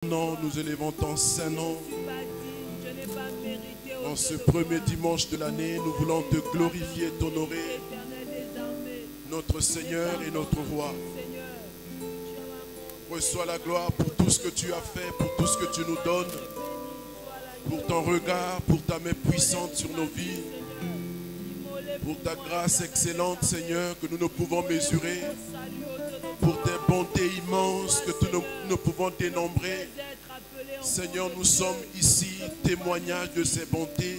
Non, nous élevons ton saint nom. En ce premier dimanche de l'année, nous voulons te glorifier, t'honorer, notre Seigneur et notre Roi. Reçois la gloire pour tout ce que tu as fait, pour tout ce que tu nous donnes, pour ton regard, pour ta main puissante sur nos vies, pour ta grâce excellente, Seigneur, que nous ne pouvons mesurer, pour tes bontés immenses que nous ne pouvons dénombrer. Seigneur, nous sommes ici, témoignage de ces bontés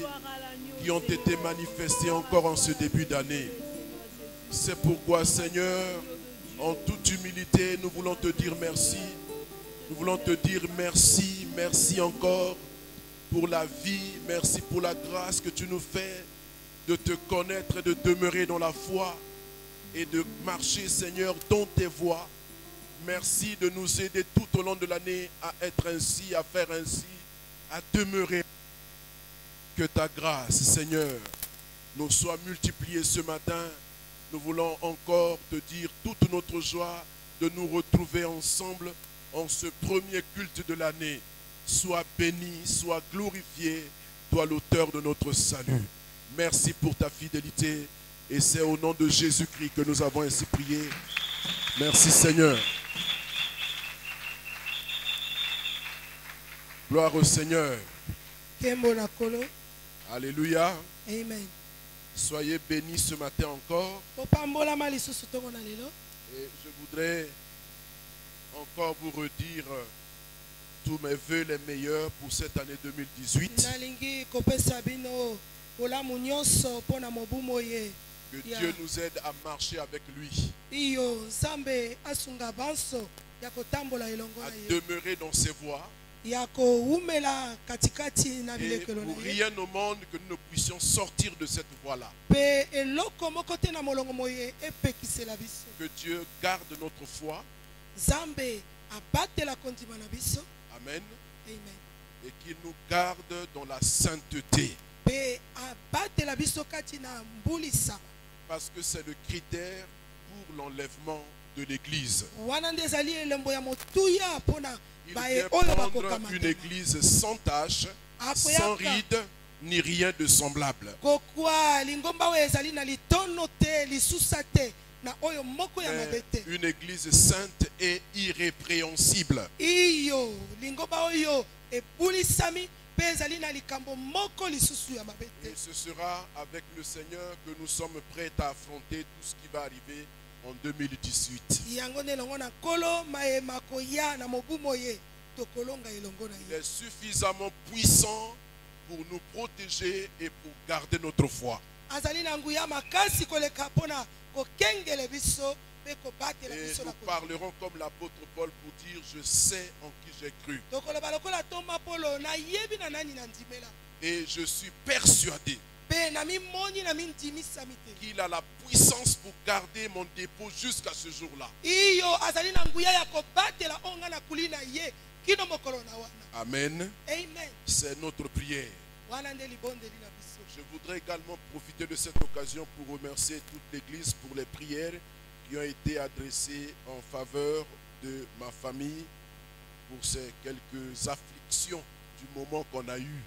qui ont été manifestées encore en ce début d'année. C'est pourquoi, Seigneur, en toute humilité, nous voulons te dire merci. Nous voulons te dire merci, merci encore pour la vie, merci pour la grâce que tu nous fais de te connaître et de demeurer dans la foi et de marcher, Seigneur, dans tes voies. Merci de nous aider tout au long de l'année à être ainsi, à faire ainsi, à demeurer. Que ta grâce, Seigneur, nous soit multipliée ce matin. Nous voulons encore te dire toute notre joie de nous retrouver ensemble en ce premier culte de l'année. Sois béni, sois glorifié, toi l'auteur de notre salut. Merci pour ta fidélité et c'est au nom de Jésus-Christ que nous avons ainsi prié. Merci Seigneur. Gloire au Seigneur. Alléluia. Amen. Soyez bénis ce matin encore. Et je voudrais encore vous redire tous mes vœux les meilleurs pour cette année 2018. Que Dieu nous aide à marcher avec lui. À demeurer dans ses voies. Et pour rien au monde que nous ne puissions sortir de cette voie-là. Que Dieu garde notre foi. Amen. Et qu'il nous garde dans la sainteté. Parce que c'est le critère pour l'enlèvement de l'Église. Il vient prendre une église sans tache, sans rides, ni rien de semblable. Une église sainte et irrépréhensible. Et ce sera avec le Seigneur que nous sommes prêts à affronter tout ce qui va arriver en 2018. Il est suffisamment puissant pour nous protéger et pour garder notre foi. Et nous parlerons comme l'apôtre Paul pour dire je sais en qui j'ai cru. Et je suis persuadé qu'il a la puissance pour garder mon dépôt jusqu'à ce jour-là. Amen. C'est notre prière. Je voudrais également profiter de cette occasion pour remercier toute l'Église pour les prières qui ont été adressées en faveur de ma famille pour ces quelques afflictions du moment qu'on a eu.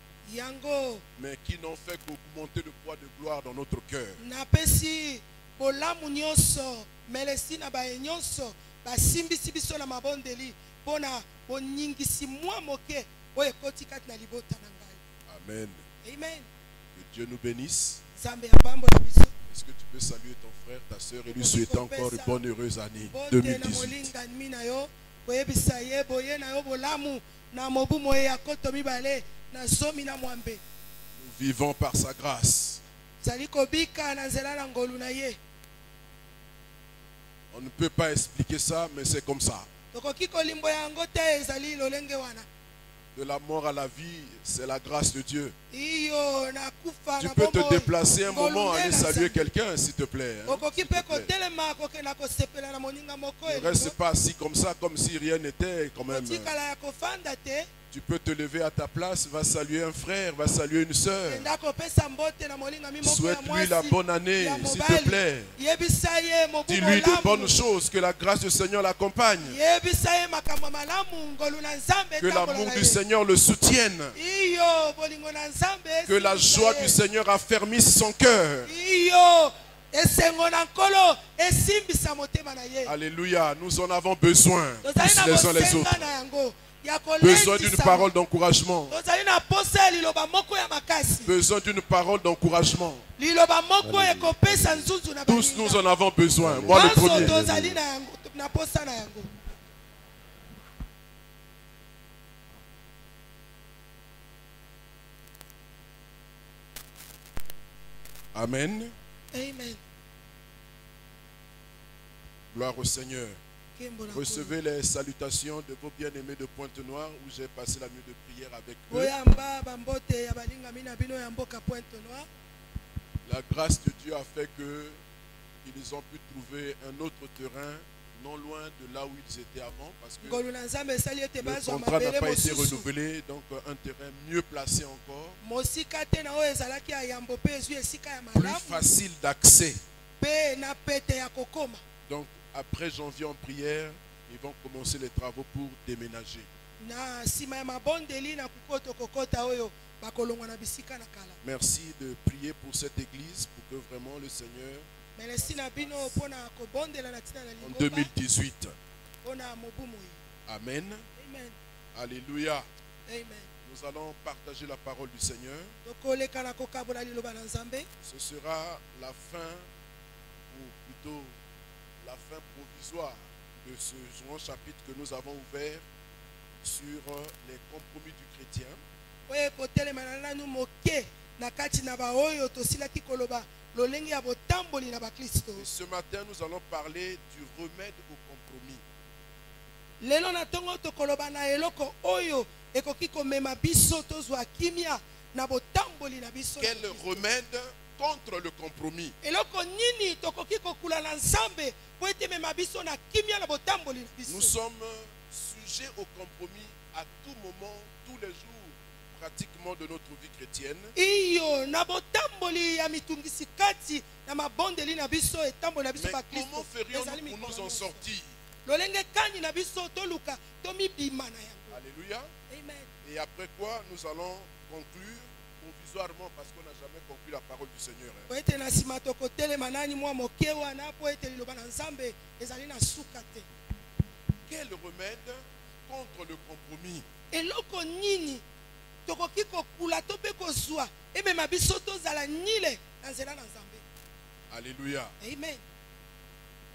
Mais qui n'ont fait qu'augmenter le poids de gloire dans notre cœur. Amen. Que Dieu nous bénisse. Est-ce que tu peux saluer ton frère, ta soeur et lui souhaiter encore une bonne heureuse année 2018. Nous vivons par sa grâce. On ne peut pas expliquer ça, mais c'est comme ça. De la mort à la vie, c'est la grâce de Dieu. Tu peux te déplacer un moment, aller saluer quelqu'un, s'il te plaît. Ne reste pas assis comme ça, comme si rien n'était quand même. Tu peux te lever à ta place, va saluer un frère, va saluer une sœur. Souhaite-lui la bonne année, s'il te plaît. Dis-lui de bonnes choses, que la grâce du Seigneur l'accompagne. Que l'amour du Seigneur le soutienne. Que la joie du Seigneur affermisse son cœur. Alléluia, nous en avons besoin, tous les uns les autres. Besoin d'une parole d'encouragement. Besoin d'une parole d'encouragement. Tous nous en avons besoin. Moi le premier. Amen. Amen. Gloire au Seigneur. Recevez les salutations de vos bien-aimés de Pointe-Noire où j'ai passé la nuit de prière avec eux. La grâce de Dieu a fait qu'ils ont pu trouver un autre terrain non loin de là où ils étaient avant parce que le contrat n'a pas été renouvelé, donc un terrain mieux placé encore, plus facile d'accès. Donc après janvier en prière, ils vont commencer les travaux pour déménager. Merci de prier pour cette église pour que vraiment le Seigneur en 2018. Amen. Alléluia. Nous allons partager la parole du Seigneur. Ce sera la fin, ou plutôt la fin provisoire de ce grand chapitre que nous avons ouvert sur les compromis du chrétien. Et ce matin, nous allons parler du remède au compromis. Quel remède contre le compromis? Nous sommes sujets au compromis à tout moment, tous les jours, pratiquement de notre vie chrétienne. Mais comment ferions-nous pour nous en sortir? Alléluia. Et après quoi, nous allons conclure provisoirement parce qu'on n'a jamais conclu la parole du Seigneur. Quel remède contre le compromis? Alléluia. Amen.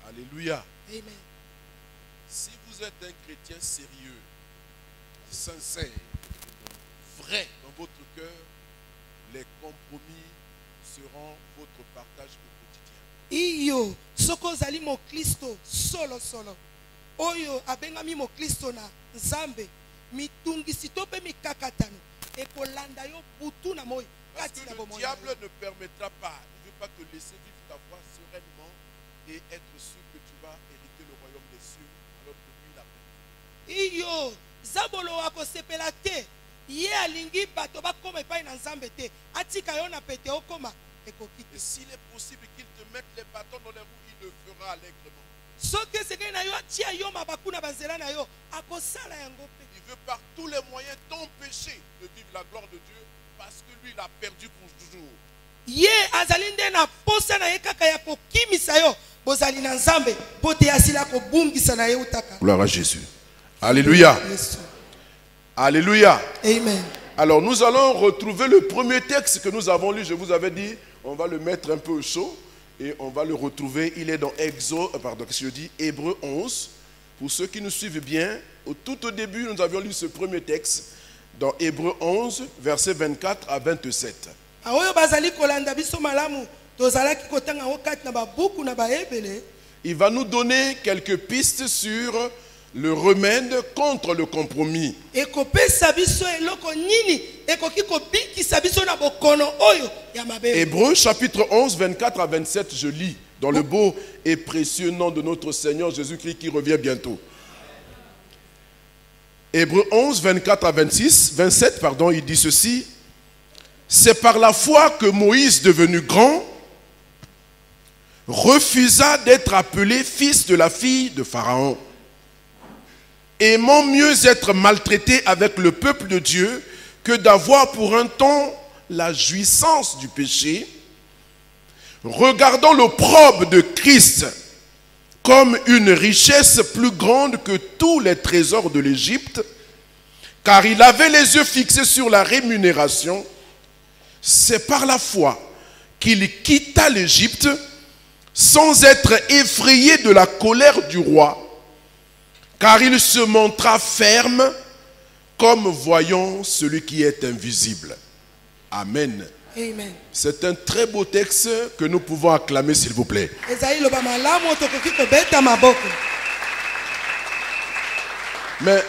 Alléluia. Amen. Si vous êtes un chrétien sérieux, sincère, vrai dans votre cœur, les compromis seront votre partage au quotidien. Parce que le diable ne permettra pas, il ne veut pas te laisser vivre ta foi sereinement et être sûr que tu vas hériter le royaume des cieux alors que lui l'a perdu. Et s'il est possible qu'il te mette les bâtons dans les roues, il le fera allègrement. Il veut par tous les moyens t'empêcher de vivre la gloire de Dieu parce que lui l'a perdu pour toujours. Gloire à Jésus. Alléluia. Alléluia. Amen. Alors nous allons retrouver le premier texte que nous avons lu. Je vous avais dit, on va le mettre un peu au chaud et on va le retrouver. Il est dans Hébreux 11. Pour ceux qui nous suivent bien, tout au début, nous avions lu ce premier texte dans Hébreux 11, versets 24 à 27. Il va nous donner quelques pistes sur le remède contre le compromis. Hébreux chapitre 11, 24 à 27, je lis dans le beau et précieux nom de notre Seigneur Jésus-Christ qui revient bientôt. Hébreux 11, 24 à 27, il dit ceci. C'est par la foi que Moïse, devenu grand, refusa d'être appelé fils de la fille de Pharaon, aimant mieux être maltraité avec le peuple de Dieu que d'avoir pour un temps la jouissance du péché, regardant l'opprobre de Christ comme une richesse plus grande que tous les trésors de l'Égypte, car il avait les yeux fixés sur la rémunération. C'est par la foi qu'il quitta l'Égypte sans être effrayé de la colère du roi, car il se montra ferme comme voyant celui qui est invisible. Amen. Amen. C'est un très beau texte que nous pouvons acclamer, s'il vous plaît. Mais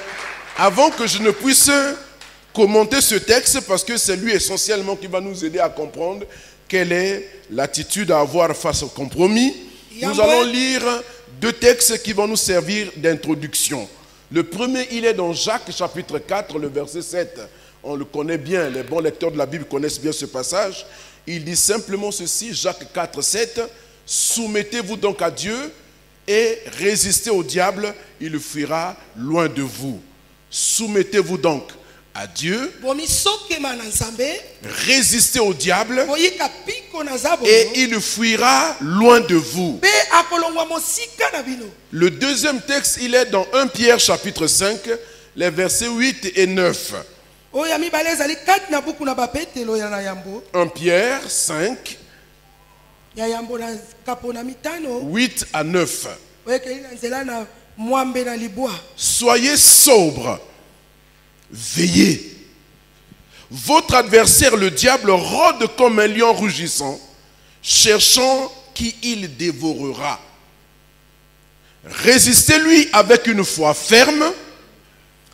avant que je ne puisse commenter ce texte, parce que c'est lui essentiellement qui va nous aider à comprendre quelle est l'attitude à avoir face au compromis, nous allons lire deux textes qui vont nous servir d'introduction. Le premier, il est dans Jacques chapitre 4, le verset 7. On le connaît bien, les bons lecteurs de la Bible connaissent bien ce passage. Il dit simplement ceci, Jacques 4, 7. Soumettez-vous donc à Dieu et résistez au diable, il fuira loin de vous. Soumettez-vous donc à Dieu, résistez au diable et il fuira loin de vous. Le deuxième texte, il est dans 1 Pierre chapitre 5, les versets 8 et 9. 1 Pierre 5, 8 à 9. Soyez sobres, veillez. Votre adversaire, le diable, rôde comme un lion rugissant, cherchant qui il dévorera. Résistez-lui avec une foi ferme,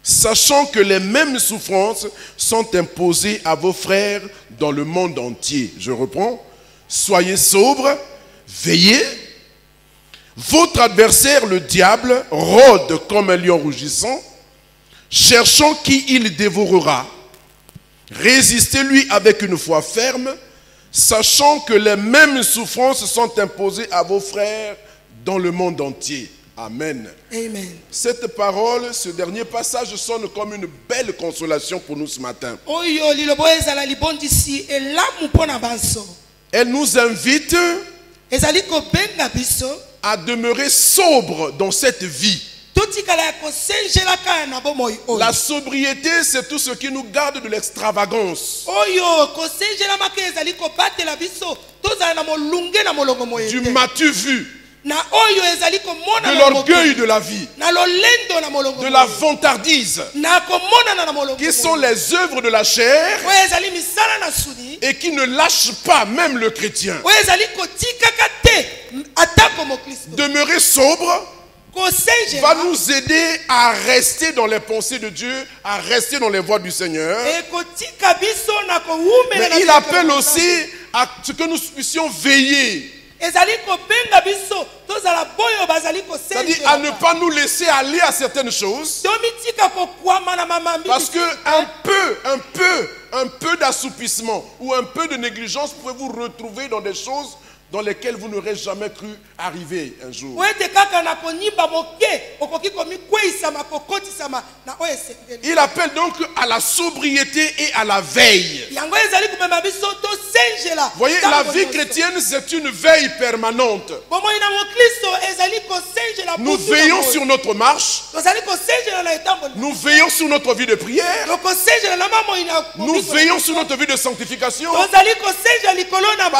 sachant que les mêmes souffrances sont imposées à vos frères dans le monde entier. Je reprends. Soyez sobres, veillez. Votre adversaire, le diable, rôde comme un lion rugissant, cherchant qui il dévorera. Résistez-lui avec une foi ferme, sachant que les mêmes souffrances sont imposées à vos frères dans le monde entier. Amen. Amen. Cette parole, ce dernier passage sonne comme une belle consolation pour nous ce matin. Elle nous invite à demeurer sobre dans cette vie. La sobriété, c'est tout ce qui nous garde de l'extravagance, du m'as-tu vu, de l'orgueil de la vie, de la vantardise, qui sont les œuvres de la chair et qui ne lâchent pas même le chrétien. Demeurer sobre va nous aider à rester dans les pensées de Dieu, à rester dans les voies du Seigneur. Mais il appelle aussi à ce que nous puissions veiller. C'est-à-dire à ne pas nous laisser aller à certaines choses, parce que un peu d'assoupissement ou un peu de négligence pourrait vous retrouver dans des choses dans lesquelles vous n'aurez jamais cru arriver un jour. Il appelle donc à la sobriété et à la veille. Vous voyez, la vie chrétienne, c'est une veille permanente. Nous veillons sur notre marche. Nous veillons sur notre vie de prière. Nous veillons sur notre vie de sanctification. Parce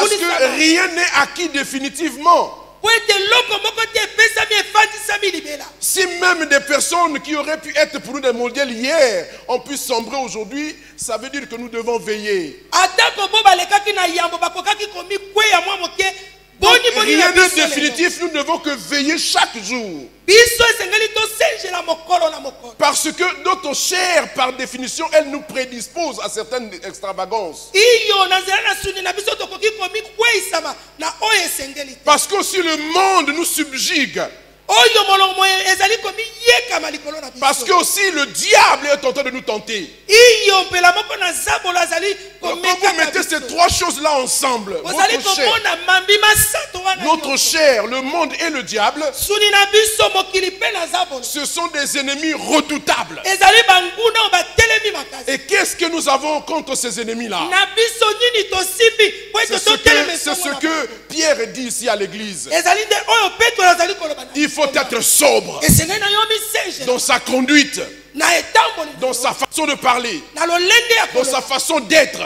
que rien n'est acquis définitivement. Si même des personnes qui auraient pu être pour nous des modèles hier ont pu sombrer aujourd'hui, ça veut dire que nous devons veiller. Donc, rien n'est définitif, nous ne devons que veiller chaque jour. Parce que notre chair, par définition, elle nous prédispose à certaines extravagances. Parce que si le monde nous subjugue, Parce que aussi le diable est en train de nous tenter. Quand vous mettez ces trois choses-là ensemble, notre chair, le monde et le diable, ce sont des ennemis redoutables. Et qu'est-ce que nous avons contre ces ennemis-là? C'est ce que Pierre dit ici à l'église. Il faut être sobre dans sa conduite, dans sa façon de parler, dans sa façon d'être,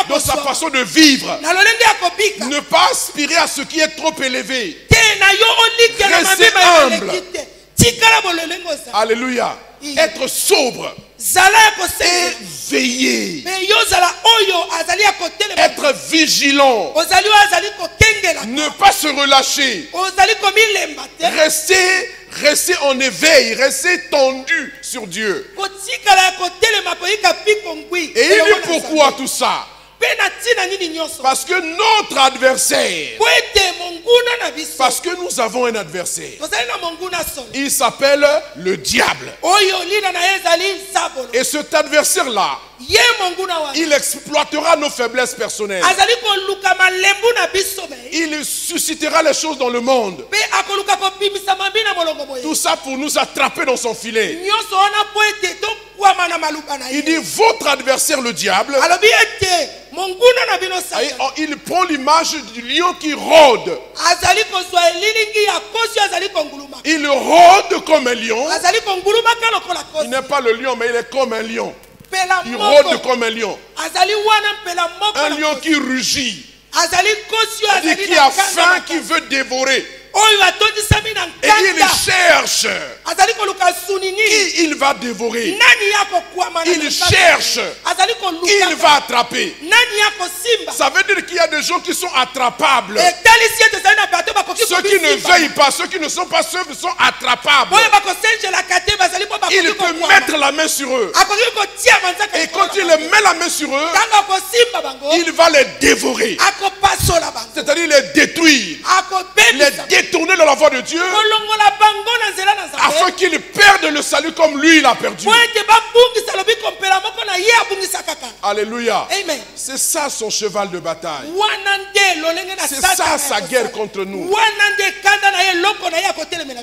dans sa façon de vivre. Ne pas aspirer à ce qui est trop élevé. Restez humble. Alléluia. Être sobre et veiller. Être vigilant. Ne pas se relâcher. Restez en éveil. Restez tendu sur Dieu. Et il dit pourquoi tout ça? Parce que notre adversaire, parce que nous avons un adversaire, il s'appelle le diable. Et cet adversaire-là, il exploitera nos faiblesses personnelles. Il suscitera les choses dans le monde. Tout ça pour nous attraper dans son filet. Il dit votre adversaire le diable. Il prend l'image du lion qui rôde. Il rôde comme un lion. Il n'est pas le lion, mais il est comme un lion. Il rôde comme un lion. Un lion qui rugit. Qui a faim, qui veut dévorer. Et il cherche qui il va dévorer. Il cherche qui il va attraper. Ça veut dire qu'il y a des gens qui sont attrapables. Ceux qui ne veillent pas, ceux qui ne sont pas ceux qui sont attrapables. Il peut mettre la main sur eux. Et quand il met la main sur eux, il va les dévorer. C'est-à-dire les détruire. Les détourner de la voie de Dieu afin qu'ils perdent le salut comme lui il a perdu. Alléluia. C'est ça son cheval de bataille. C'est ça sa guerre contre nous.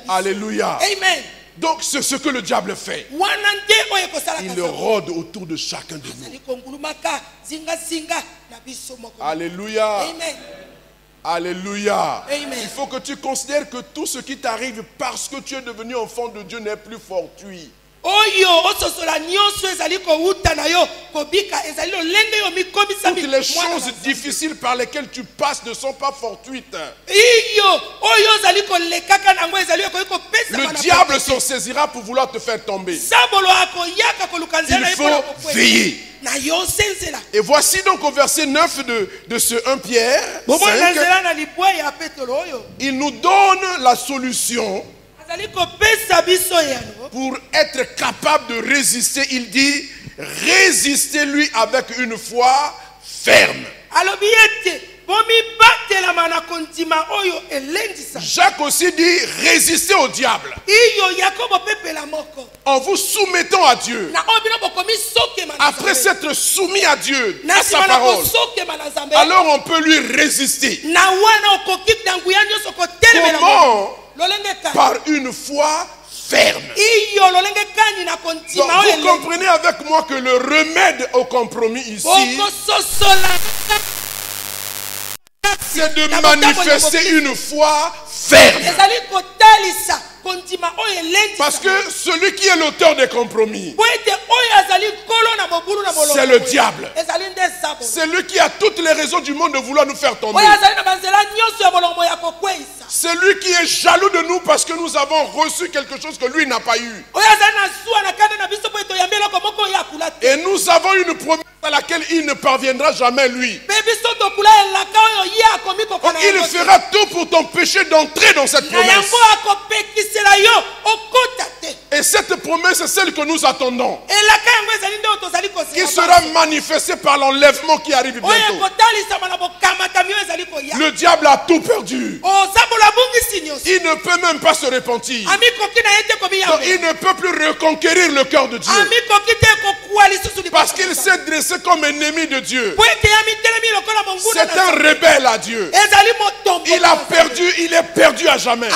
Alléluia. Donc c'est ce que le diable fait. Il rôde autour de chacun de nous. Alléluia. Alléluia. Amen. Il faut que tu considères que tout ce qui t'arrive parce que tu es devenu enfant de Dieu n'est plus fortuit. Toutes les choses difficiles par lesquelles tu passes ne sont pas fortuites. Le diable s'en saisira pour vouloir te faire tomber. Il faut veiller. Et voici donc au verset 9 de ce 1 Pierre 5, il nous donne la solution pour être capable de résister. Il dit, résistez-lui avec une foi ferme. Jacques aussi dit, résistez au diable en vous soumettant à Dieu. Après s'être soumis à Dieu, à sa parole, alors on peut lui résister. Comment? Par une foi ferme. Donc vous comprenez avec moi que le remède au compromis ici, c'est de manifester une foi ferme. Parce que celui qui est l'auteur des compromis, c'est le diable. C'est lui qui a toutes les raisons du monde de vouloir nous faire tomber. C'est lui qui est jaloux de nous parce que nous avons reçu quelque chose que lui n'a pas eu. Et nous avons une promesse à laquelle il ne parviendra jamais lui. Il fera tout pour t'empêcher d'entrer dans cette promesse. Et cette promesse est celle que nous attendons. Qui sera va manifester par l'enlèvement qui arrive bientôt. Le diable a tout perdu. Il ne peut même pas se repentir. Donc, il ne peut plus reconquérir le cœur de Dieu. Parce qu'il s'est dressé comme ennemi de Dieu. C'est un rebelle à Dieu. Il est perdu à jamais. Et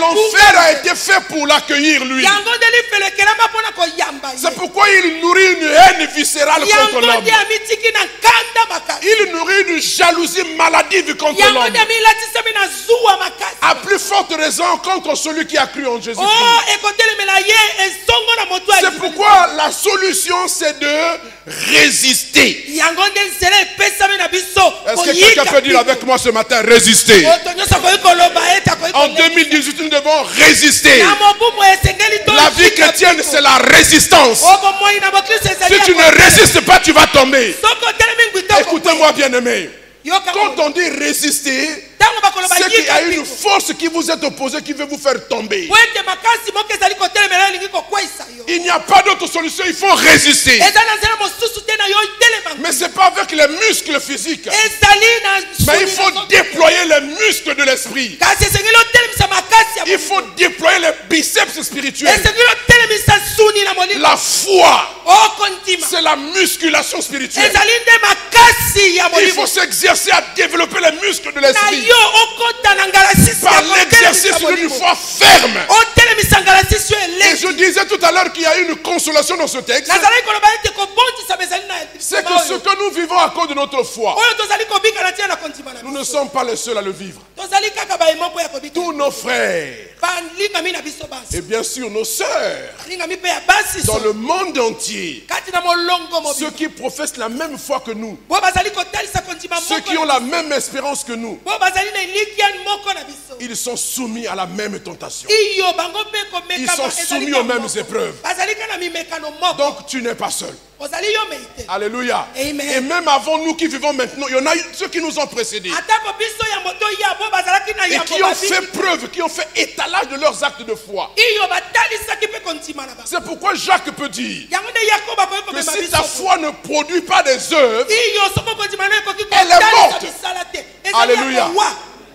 l'enfer a été fait pour l'accueillir, lui. C'est pourquoi il nourrit une haine viscérale contre l'homme. Il nourrit une jalousie maladive contre l'homme. À plus forte raison contre celui qui a cru en Jésus-Christ. C'est pourquoi la solution c'est de résister. Est-ce que quelqu'un peut dire avec moi ce matin, résister? En 2018, nous devons résister. La vie chrétienne, c'est la résistance. Si tu ne résistes pas, tu vas tomber. Écoutez-moi, bien-aimé. Quand on dit résister, c'est qu'il y a une force qui vous est opposée qui veut vous faire tomber. Il n'y a pas d'autre solution, il faut résister. Mais ce n'est pas avec les muscles physiques. Mais il faut déployer les muscles de l'esprit. Il faut déployer les biceps spirituels. La foi, c'est la musculation spirituelle. Il faut s'exercer à développer les muscles de l'esprit. Par l'exercice d'une foi ferme. Et je disais tout à l'heure qu'il y a une consolation dans ce texte. C'est que ce que nous vivons à cause de notre foi, nous ne sommes pas les seuls à le vivre. Tous nos frères et bien sûr nos sœurs dans le monde entier, ceux qui professent la même foi que nous, ceux qui ont la même espérance que nous, ils sont soumis à la même tentation. Ils sont soumis aux mêmes épreuves. Donc tu n'es pas seul. Alléluia. Amen. Et même avant nous qui vivons maintenant, il y en a ceux qui nous ont précédés et qui ont fait preuve, qui ont fait étalage de leurs actes de foi. C'est pourquoi Jacques peut dire que si ta foi ne produit pas des œuvres, elle est morte. Alléluia.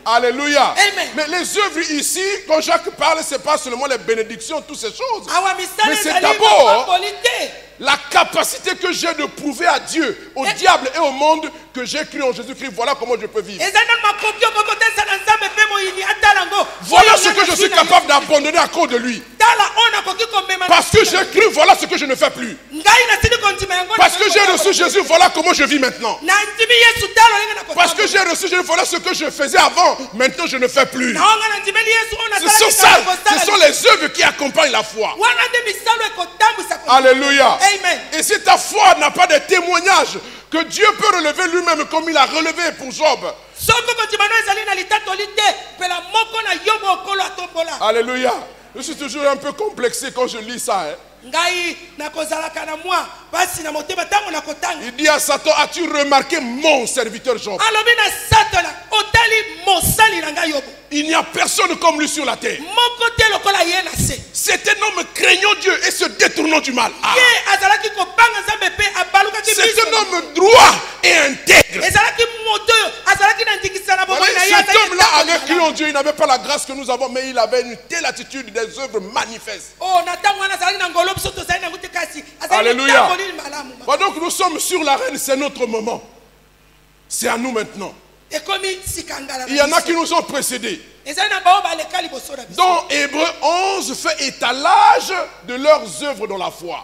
Alléluia. Amen. Mais les œuvres ici, quand Jacques parle, ce n'est pas seulement les bénédictions, toutes ces choses. Mais c'est d'abord la capacité que j'ai de prouver à Dieu, au diable et au monde que j'ai cru en Jésus-Christ. Voilà comment je peux vivre. Voilà ce que je suis capable d'abandonner à cause de lui. Parce que j'ai cru, voilà ce que je ne fais plus. Parce que j'ai reçu Jésus, voilà comment je vis maintenant. Parce que j'ai reçu Jésus, voilà ce que je faisais avant, maintenant je ne fais plus. Ce sont ça, ce sont les œuvres qui accompagnent la foi. Alléluia. Amen. Et si ta foi n'a pas de témoignage que Dieu peut relever lui-même comme il a relevé pour Job. Alléluia. Je suis toujours un peu complexé quand je lis ça. Il dit à Satan, as-tu remarqué mon serviteur Job? Il n'y a personne comme lui sur la terre. C'est un homme craignant Dieu et se détournant du mal. Ah. C'est un homme droit et intègre. Cet homme-là avait cru en Dieu, il n'avait pas la grâce que nous avons, mais il avait une telle attitude, des œuvres manifestes. Alléluia. Donc nous sommes sur l'arène, c'est notre moment. C'est à nous maintenant. Il y en a qui nous ont précédés. Dans Hébreux 11 fait étalage de leurs œuvres dans la foi.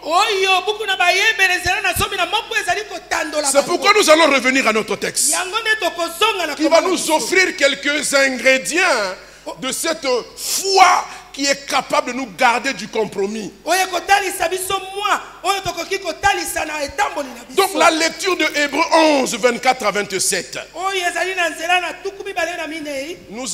C'est pourquoi nous allons revenir à notre texte qui va nous offrir quelques ingrédients de cette foi qui est capable de nous garder du compromis. Donc la lecture de Hébreux 11, 24 à 27. Nous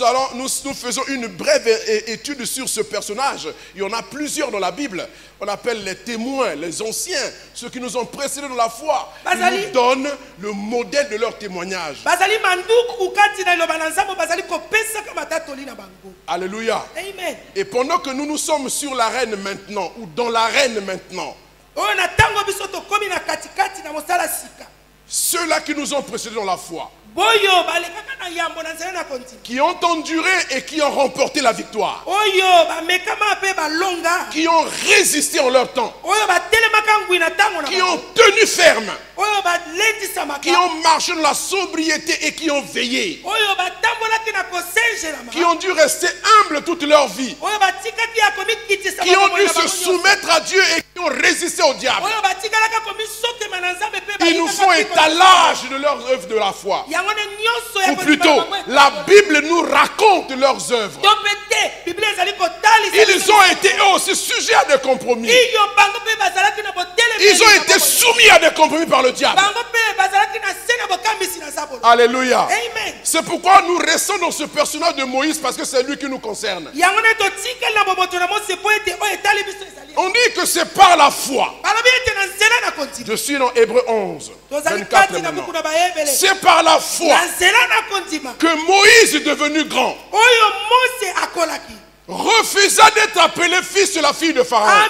faisons une brève étude sur ce personnage. Il y en a plusieurs dans la Bible. On appelle les témoins, les anciens, ceux qui nous ont précédés dans la foi. Ils nous donnent le modèle de leur témoignage. Alléluia. Amen. Et pendant que nous sommes sur l'arène maintenant, ou dans l'arène maintenant, Ceux-là qui nous ont précédés dans la foi, qui ont enduré et qui ont remporté la victoire, qui ont résisté en leur temps, qui ont tenu ferme, qui ont marché dans la sobriété et qui ont veillé, qui ont dû rester humbles toute leur vie, qui ont dû se soumettre à Dieu et qui ont résisté au diable. Ils nous font étalage de leurs œuvres de la foi. Ou plutôt, la Bible nous raconte leurs œuvres. Ils ont été eux aussi sujets à des compromis. Ils ont été soumis à des compromis par le diable. Alléluia. C'est pourquoi nous restons dans ce personnage de Moïse, parce que c'est lui qui nous concerne. On dit que c'est par la foi. Je suis dans Hébreux 11, 24 maintenant. C'est par la foi que Moïse est devenu grand, refusa d'être appelé fils de la fille de Pharaon,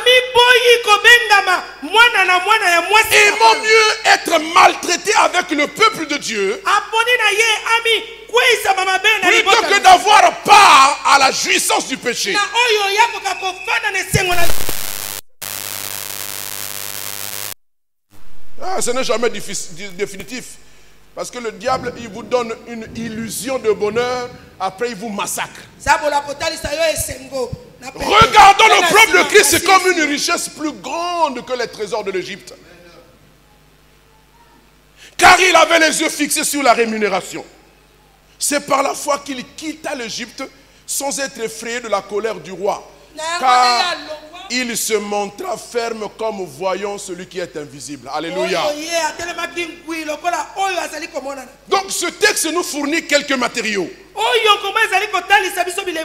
aimant mieux être maltraité avec le peuple de Dieu plutôt que d'avoir part à la jouissance du péché. Ce n'est jamais définitif. Parce que le diable, il vous donne une illusion de bonheur, après il vous massacre. Regardons l'opprobre de Christ comme une richesse plus grande que les trésors de l'Égypte. Car il avait les yeux fixés sur la rémunération. C'est par la foi qu'il quitta l'Égypte sans être effrayé de la colère du roi. Car il se montra ferme comme voyant celui qui est invisible. Alléluia. Donc ce texte nous fournit quelques matériaux.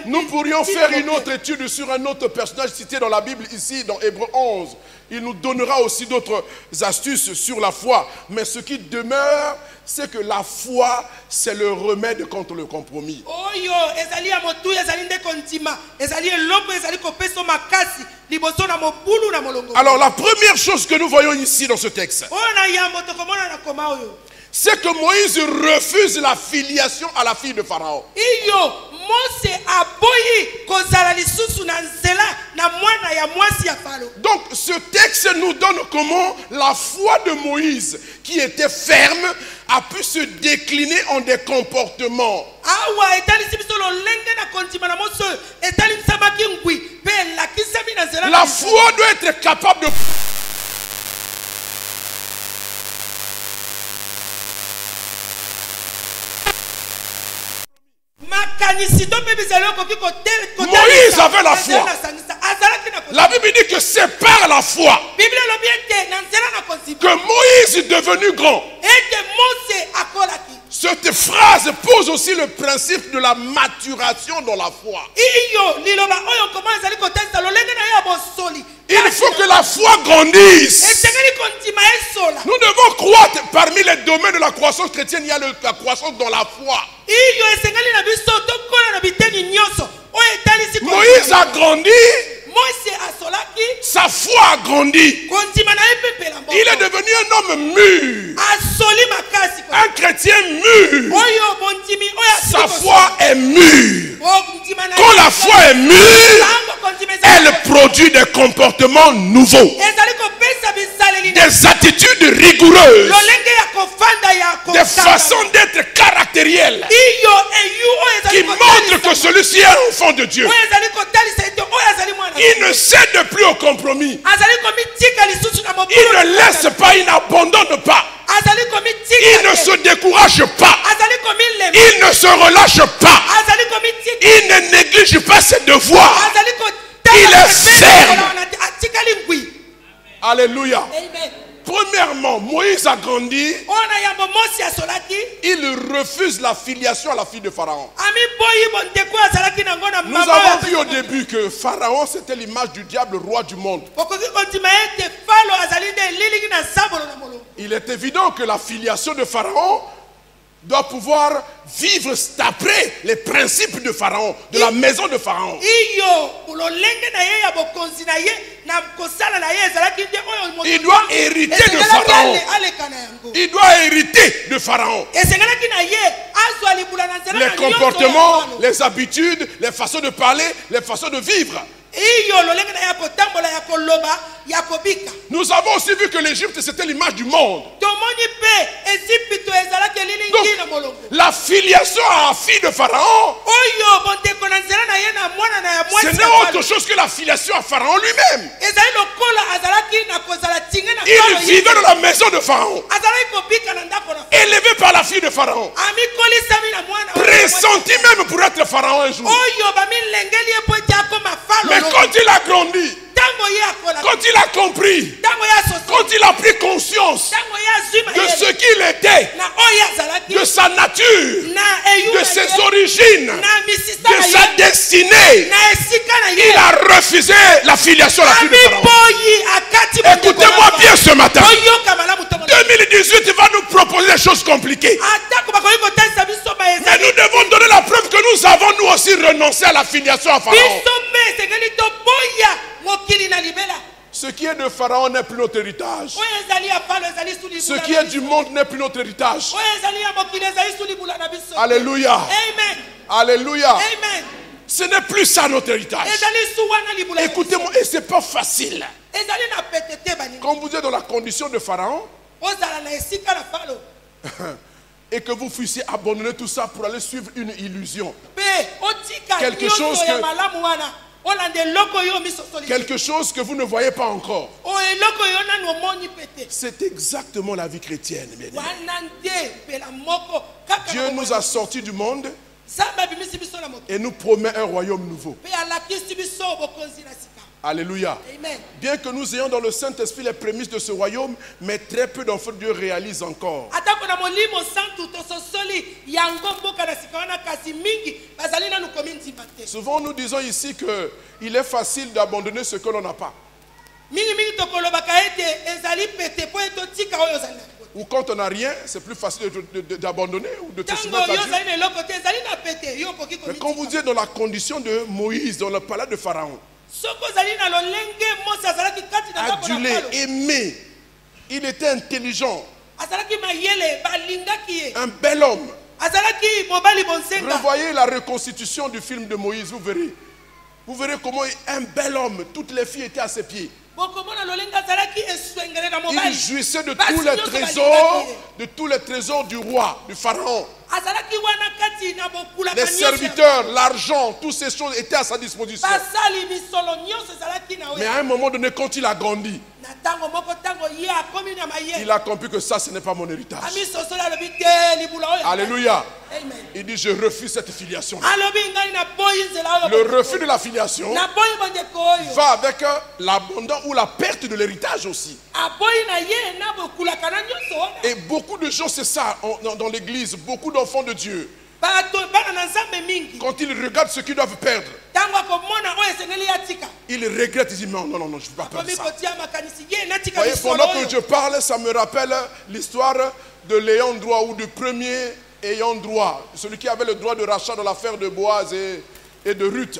Nous pourrions faire une autre étude sur un autre personnage cité dans la Bible ici dans Hébreux 11. Il nous donnera aussi d'autres astuces sur la foi. Mais ce qui demeure, c'est que la foi, c'est le remède contre le compromis. Alors la première chose que nous voyons ici dans ce texte, c'est que Moïse refuse la filiation à la fille de Pharaon. Donc ce texte nous donne comment la foi de Moïse, qui était ferme, a pu se décliner en des comportements. La foi doit être capable de... Moïse avait la foi. La Bible dit que c'est par la foi que Moïse est devenu grand. Cette phrase pose aussi le principe de la maturation dans la foi. Il faut que la foi grandisse. Nous devons croître. Parmi les domaines de la croissance chrétienne, il y a la croissance dans la foi. Moïse a grandi. Sa foi a grandi. Il est devenu un homme mûr. Un chrétien mûr. Sa foi est mûre. Quand la foi est mûre, elle produit des comportements nouveaux, des attitudes rigoureuses, des façons d'être caractérielles qui montrent que celui-ci est un enfant de Dieu. Il ne cède plus au compromis. Il ne laisse pas, il n'abandonne pas. Il ne se décourage pas. Il ne se relâche pas. Il ne néglige pas ses devoirs. Il est ferme. Alléluia. Premièrement, Moïse a grandi. Il refuse la filiation à la fille de Pharaon. Nous avons vu au début que Pharaon, c'était l'image du diable, roi du monde. Il est évident que la filiation de Pharaon doit pouvoir vivre d'après les principes de Pharaon, de la maison de Pharaon. Il doit hériter de Pharaon. Il doit hériter de Pharaon. Les comportements, les habitudes, les façons de parler, les façons de vivre. Nous avons aussi vu que l'Égypte c'était l'image du monde. Donc, la filiation à la fille de Pharaon, ce n'est autre chose que la filiation à Pharaon lui-même. Il vivait dans la maison de Pharaon, élevé par la fille de Pharaon, pressenti même pour être Pharaon un jour. Mais quand il a grandi, quand il a compris, quand il a pris conscience de ce qu'il était, de sa nature, de ses origines, de sa destinée, il a refusé la filiation à la fille de Pharaon. Écoutez-moi bien ce matin. 2018 va nous proposer des choses compliquées. Mais nous devons donner la preuve que nous avons nous aussi renoncé à la filiation à Pharaon. Ce qui est de Pharaon n'est plus notre héritage. Ce qui est du monde n'est plus notre héritage. Alléluia. Amen. Alléluia. Amen. Ce n'est plus ça notre héritage. Écoutez-moi, et ce n'est pas facile. Quand vous êtes dans la condition de Pharaon et que vous fussiez abandonner tout ça pour aller suivre une illusion, quelque chose que vous ne voyez pas encore. C'est exactement la vie chrétienne. Dieu nous a sortis du monde et nous promet un royaume nouveau. Alléluia. Amen. Bien que nous ayons dans le Saint-Esprit les prémices de ce royaume, mais très peu d'enfants de Dieu réalisent encore. Souvent nous disons ici qu'il est facile d'abandonner ce que l'on n'a pas. Ou quand on n'a rien, c'est plus facile d'abandonner ou de te soumettre à Dieu. Mais quand vous êtes dans la condition de Moïse, dans le palais de Pharaon, adulé, aimé, il était intelligent, un bel homme. Revoyez la reconstitution du film de Moïse, vous verrez. Vous verrez comment un bel homme, toutes les filles étaient à ses pieds. Il jouissait de tous les trésors du roi, du pharaon. Les serviteurs, l'argent, toutes ces choses étaient à sa disposition. Mais à un moment donné, quand il a grandi, il a compris que ça, ce n'est pas mon héritage. Alléluia. Il dit, je refuse cette filiation. Le refus de la filiation va avec l'abandon ou la perte de l'héritage aussi. Et beaucoup de gens, c'est ça dans l'église, beaucoup d'enfants de Dieu. Quand ils regardent ce qu'ils doivent perdre, ils regrettent, ils disent non, je ne veux pas perdre ça. Voyez, pendant que je parle, ça me rappelle l'histoire de l'ayant droit ou du premier ayant droit, celui qui avait le droit de rachat dans l'affaire de Boaz et de Ruth.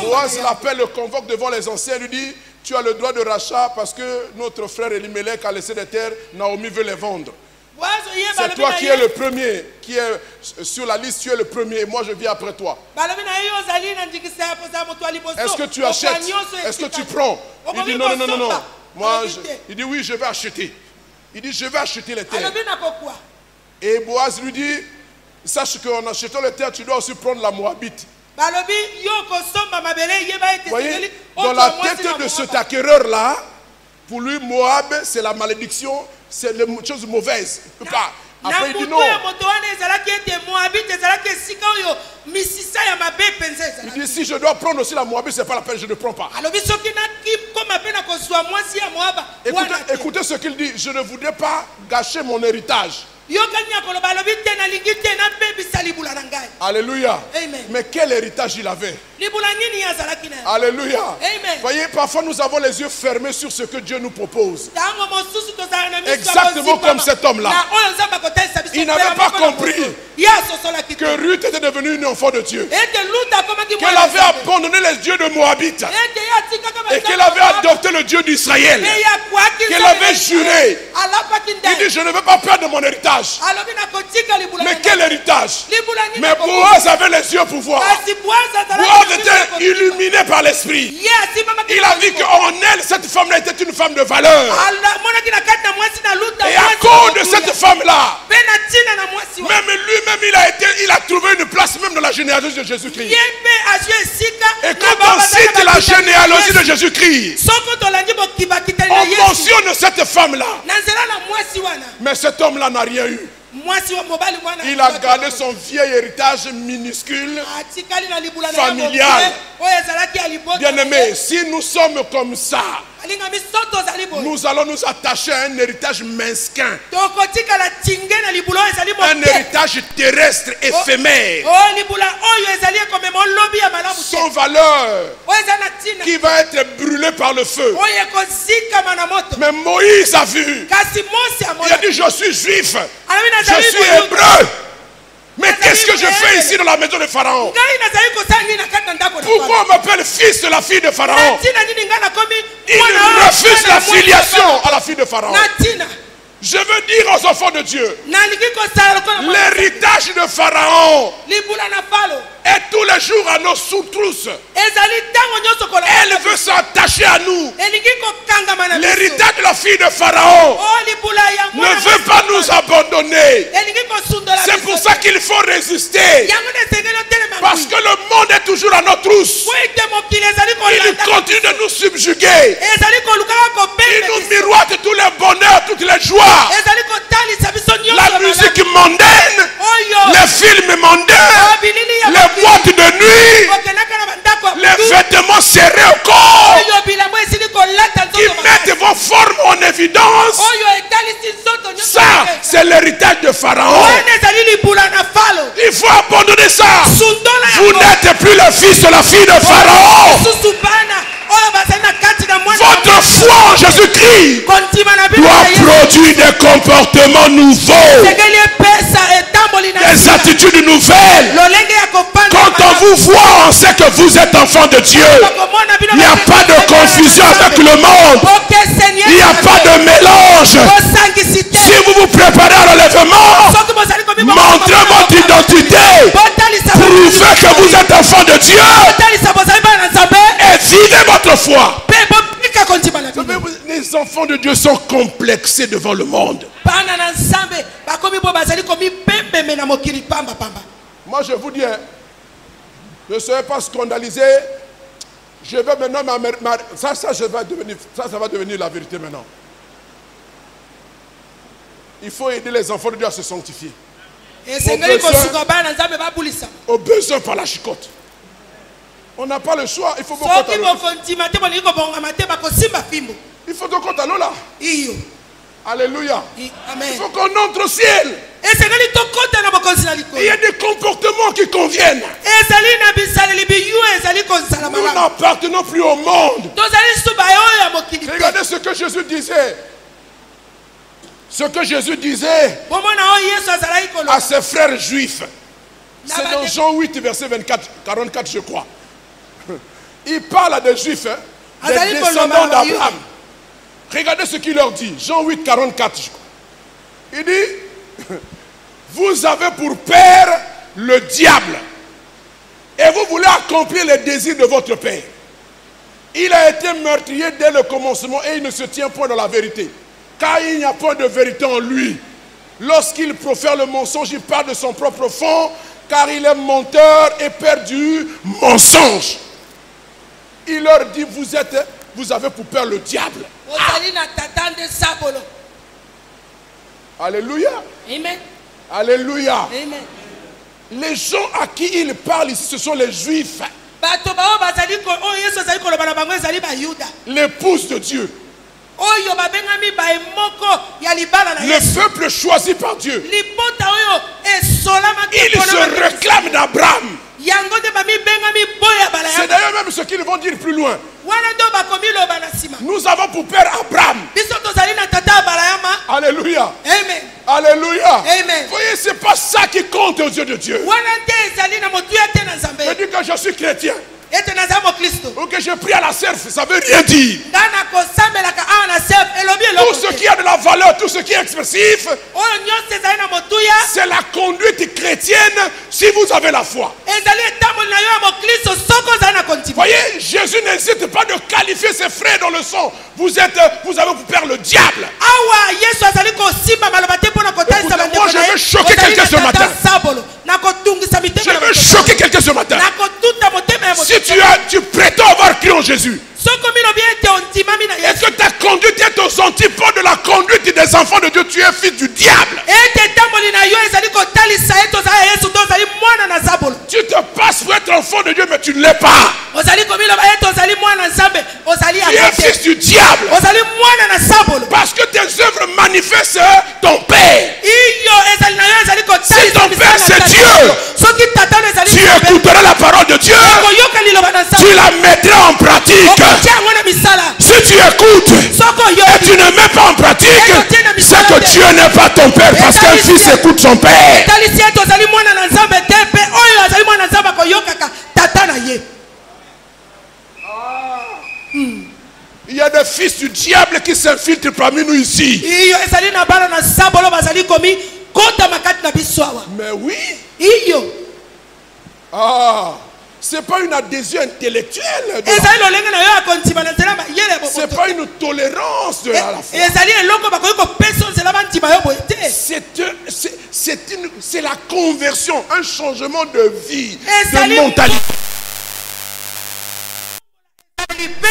Boaz l'appelle, le convoque devant les anciens, lui dit, tu as le droit de rachat parce que notre frère Elimelech a laissé des terres, Naomi veut les vendre. C'est toi qui es le premier, qui est sur la liste, tu es le premier, et moi je viens après toi. Est-ce que tu achètes? Est-ce que tu prends? Il dit non. Il dit oui, je vais acheter. Il dit je vais acheter les terres. Et Boaz lui dit, sache qu'en achetant les terres, tu dois aussi prendre la Moabite. Voyez, dans la tête de cet acquéreur-là, pour lui, Moab, c'est la malédiction, c'est une chose mauvaise. Après, il dit non. Il dit, si je dois prendre aussi la Moabite, ce n'est pas la peine, je ne prends pas. Écoutez ce qu'il dit, je ne voudrais pas gâcher mon héritage. Alléluia. Amen. Mais quel héritage il avait? Alléluia. Amen. Voyez, parfois nous avons les yeux fermés sur ce que Dieu nous propose. Exactement comme cet homme-là. Il n'avait pas compris que Ruth était devenue une enfant de Dieu. Qu'elle avait abandonné les dieux de Moabite. Et qu'elle avait adopté le Dieu d'Israël. Qu'elle avait juré. Il dit, je ne veux pas perdre mon héritage. Mais quel héritage? Mais Boaz avait les yeux pour voir. Boaz était illuminé par l'esprit. Il a vu qu'en elle, cette femme-là était une femme de valeur. Et à cause de cette femme-là, même lui-même, il a trouvé une place même dans la généalogie de Jésus-Christ. Et quand on cite la généalogie de Jésus-Christ, on mentionne cette femme-là. Mais cet homme-là n'a rien eu. Il a gardé son vieil héritage minuscule, familial. Bien-aimé, si nous sommes comme ça, nous allons nous attacher à un héritage mesquin, un héritage terrestre, éphémère, sans valeur, qui va être brûlé par le feu. Mais Moïse a vu. Il a dit, je suis juif, je suis hébreu. Mais qu'est-ce que je fais ici dans la maison de Pharaon? Pourquoi on m'appelle fils de la fille de Pharaon? Il refuse la filiation à la fille de Pharaon. Je veux dire aux enfants de Dieu, l'héritage de Pharaon est tous les jours à nos sous-trousses. Elle veut s'attacher à nous. L'héritage de la fille de Pharaon ne veut pas nous abandonner. C'est pour ça qu'il faut résister. Parce que le monde est toujours à nos trousses. Il continue de nous subjuguer. Il nous miroite tous les bonheurs, toutes les joies. La musique mondaine, les films mondains, les boîtes de nuit, les vêtements serrés au corps, qui mettent vos formes en évidence. Ça, c'est l'héritage de Pharaon. Il faut abandonner ça. Vous n'êtes plus le fils de la fille de Pharaon. Votre foi en Jésus-Christ doit produire des comportements nouveaux, des attitudes nouvelles. Quand on vous voit, on sait que vous êtes enfant de Dieu. Il n'y a pas de confusion avec le monde. Il n'y a pas de mélange. Si vous vous préparez à l'enlèvement, montrez votre identité. Prouvez que vous êtes enfant de Dieu. Et vivez votre foi. Les enfants de Dieu sont complexés devant le monde. Moi je vous dis, ne soyez pas scandalisés. Je vais maintenant ça va devenir la vérité maintenant. Il faut aider les enfants de Dieu à se sanctifier. Au besoin par la chicotte. On n'a pas le choix. Il faut qu'on compte à l'eau là. Alléluia. Amen. Il faut qu'on entre au ciel. Il y a des comportements qui conviennent. Nous n'appartenons plus au monde. Regardez ce que Jésus disait. Ce que Jésus disait à ses frères juifs. C'est dans Jean 8, verset 44, je crois. Il parle à des juifs, des descendants d'Abraham. Regardez ce qu'il leur dit. Jean 8, 44, je crois. Il dit, vous avez pour père le diable. Et vous voulez accomplir les désirs de votre père. Il a été meurtrier dès le commencement et il ne se tient point dans la vérité. Car il n'y a point de vérité en lui. Lorsqu'il profère le mensonge, il parle de son propre fond. Car il est menteur et père du mensonge. Il leur dit, vous avez pour père le diable. Alléluia. Amen. Alléluia. Amen. Les gens à qui il parle ici, ce sont les juifs. L'épouse de Dieu. Le peuple choisi par Dieu. Il se réclame d'Abraham. C'est d'ailleurs même ce qu'ils vont dire plus loin. Nous avons pour père Abraham. Alléluia. Amen. Alléluia. Amen. Vous voyez, c'est pas ça qui compte aux yeux de Dieu. Je dis que je suis chrétien ou que je prie à la serve, ça veut rien dire. Tout ce qui a de la valeur, tout ce qui est expressif, c'est la conduite chrétienne si vous avez la foi. Voyez, Jésus n'hésite pas de qualifier ses frères dans le sang. Vous avez pour père le diable. Écoutez, moi je veux choquer quelqu'un ce matin. Je veux choquer quelqu'un ce matin. Si tu prétends avoir cru en Jésus et que ta conduite est aux antipodes de la conduite des enfants de Dieu, tu es fils du diable. Tu te passes pour être enfant de Dieu, mais tu ne l'es pas. Tu es fils du diable. Parce que tes œuvres manifestent ton Père. Si ton Père c'est Dieu, tu écouteras la parole de Dieu, tu la mettras en pratique. Si tu écoutes et tu ne mets pas en pratique, c'est que Dieu n'est pas ton Père, parce qu'un fils écoute son Père. Il y a des fils du diable qui s'infiltrent parmi nous ici. Mais oui. C'est pas une adhésion intellectuelle. C'est pas une tolérance de la foi. C'est la conversion, un changement de vie, de mentalité.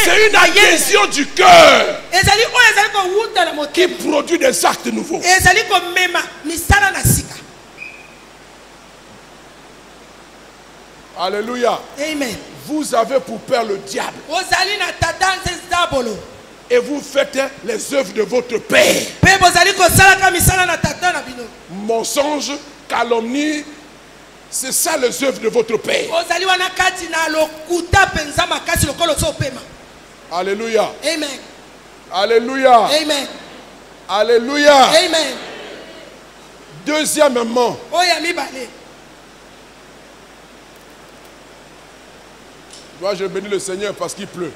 C'est une adhésion du cœur qui produit des actes nouveaux. Alléluia. Amen. Vous avez pour père le diable. Et vous faites les œuvres de votre père. Mensonge, calomnie, c'est ça les œuvres de votre père. Alléluia. Amen. Alléluia. Amen. Alléluia. Amen. Deuxièmement, moi je bénis le Seigneur parce qu'il pleut.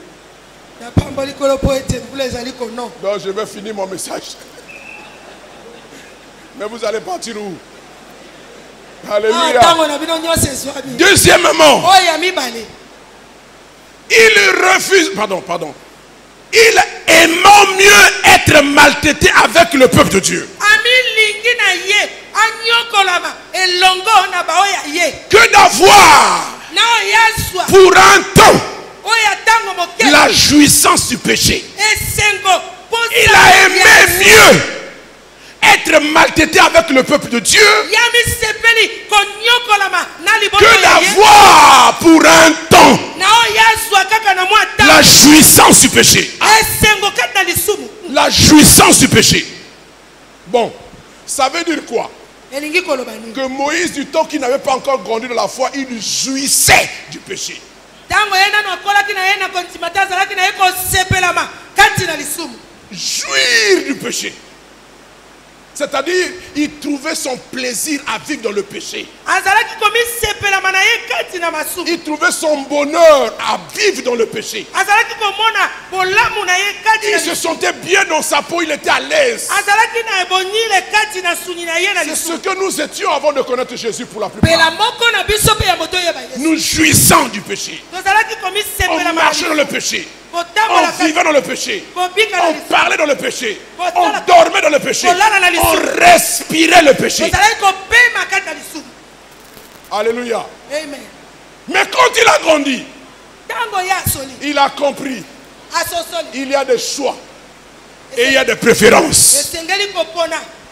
Donc je vais finir mon message. Mais vous allez partir où? Alléluia. Deuxièmement, il refuse, pardon. Il aimant mieux être maltraité avec le peuple de Dieu que d'avoir pour un temps la jouissance du péché. Il a aimé mieux être maltraité avec le peuple de Dieu que d'avoir pour un temps la jouissance du péché. La jouissance du péché. Bon, ça veut dire quoi? Que Moïse, du temps qu'il n'avait pas encore grandi dans la foi, il jouissait du péché. Jouir du péché. C'est-à-dire, il trouvait son plaisir à vivre dans le péché. Il trouvait son bonheur à vivre dans le péché. Il se sentait bien dans sa peau, il était à l'aise. C'est ce que nous étions avant de connaître Jésus pour la plupart. Nous jouissons du péché. On marchait dans le péché. On vivait dans le péché. On parlait dans le péché. On dormait dans le péché. On respirait le péché. Alléluia. Amen. Mais quand il a grandi, il a compris. Il y a des choix et il y a des préférences.